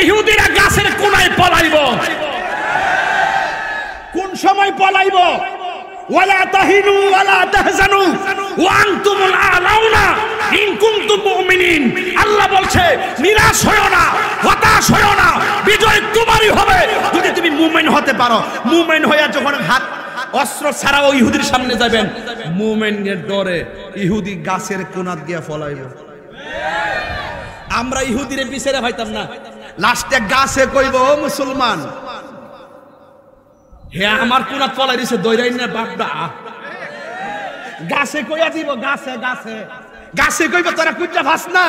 A: ইহুদিরা গাছের কোনায় পলাইব। কোন সময় পলাইব? ওয়ালা তাহিনু ওয়ালা তাহজানু ওয়া আনতুমুল আলাউনা ইন কুনতুম মুমিনিন। আল্লাহ বলছে নিরাশ হয়ো না, হতাশ হয়ো না, বিজয় তোমারই হবে যদি তুমি মুমিন হতে পারো। মুমিন হইয়া যখন হাত অস্ত্র ছাড়াও ইহুদির সামনে যাবেন, মুমিনের ডরে ইহুদি গাছের কোনাত গিয়া ফলাইব। আমরা ইহুদিরে পিছেরে ভাইতাম না, লাস্টে গাছে কইব ও মুসলমান, হে আমার কোনাত ফলাই দিছে দইরাই না বাপডা। গাছে কইয়া দিব, গাছে গাছে গাছে কইব তোরা কুইটা ভাস না,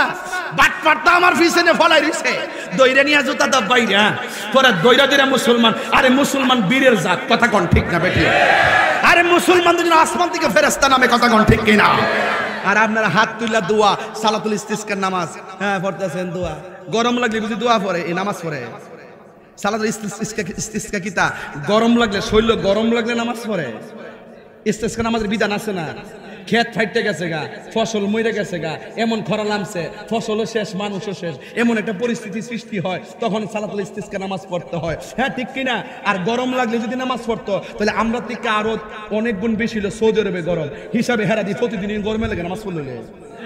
A: বাট পাটটা আমার পিছনে ফলাই দিছে, দইরা নিয়া জুতা দাব বাইরা তোরা দইরা দিরা মুসলমান। আরে মুসলমান বীরের জাত। কথা কোন ঠিক না বেটি? আরে মুসলমানদের জন্য আসমান থেকে ফেরেশতা নামে। কথা কোন ঠিক কিনা? আর আপনারা হাত তুইলা দোয়া, সালাতুল ইস্তিসকার নামাজ হ্যাঁ পড়তেছেন, দোয়া গরম লাগলে বুঝি দোয়া পড়ে, এই নামাজ পড়ে। সালাতুল ইস্তিসকা কিতা? গরম লাগলে, শৈল গরম লাগলে নামাজ পড়ে। ইস্তিসকা নামাজের বিধান আছে না? ক্ষেত ফাইটে গেছে গা, ফসল মরে গেছে গা, এমন খরা নামছে, ফসলও শেষ, মানুষও শেষ, এমন একটা পরিস্থিতি সৃষ্টি হয়, তখন সালাতুল ইস্তিসকা নামাজ পড়তে হয়। হ্যাঁ ঠিক কিনা? আর গরম লাগলে যদি নামাজ পড়তো তাহলে আমরা থেকে আরো অনেক গুণ বেশি হলো। সৌদি আরবে গরম হিসাবে হেরা দিই, প্রতিদিন গরমে লাগে নামাজ পড়লে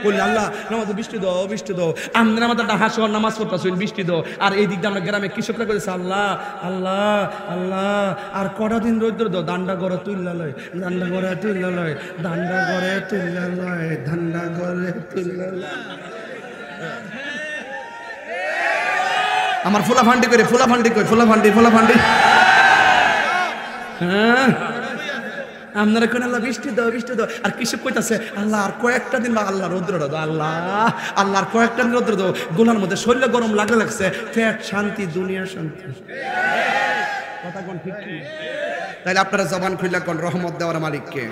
A: বললি আল্লাহ নামাজ বৃষ্টি দাও, বৃষ্টি দাও। আমরা আমাদের হাসর নামাজ পড়তেছি, বৃষ্টি দাও। আর এই দিকটা আমরা গ্রামে কৃষকরা করেছে আল্লাহ আল্লাহ আল্লাহ, আর কটা দিন রৌদ্র দাও, দান্ডা গড়ে তুললা লয়, দান্ডা গড়ে তুললা লয়, দান্ডা গড়ে তুললা লয়, দান্ডা গড়ে তুললা লয়। আমার ফুলা ফান্ডি করে, ফুলা ফান্ডি করে, ফুলা ফান্ডি, ফুলা ফান্ডি। হ্যাঁ আপনারা কোন আল্লাহ বৃষ্টি দাও, বৃষ্টি দাও। আর কৃষক কইতাছে আল্লাহ আর কয়েকটা দিন, বা আল্লাহ রৌদ্র দাও, আল্লাহ আল্লাহ আর কয়েকটা দিন রৌদ্র দাও। গোলার মধ্যে শরীর গরম লাগলে লাগছে, পেট শান্তি, দুনিয়া শান্তি। কথা কোন ঠিক? তাইলে আপনারা জবান খুইলা কোন রহমত দেওয়ার মালিককে?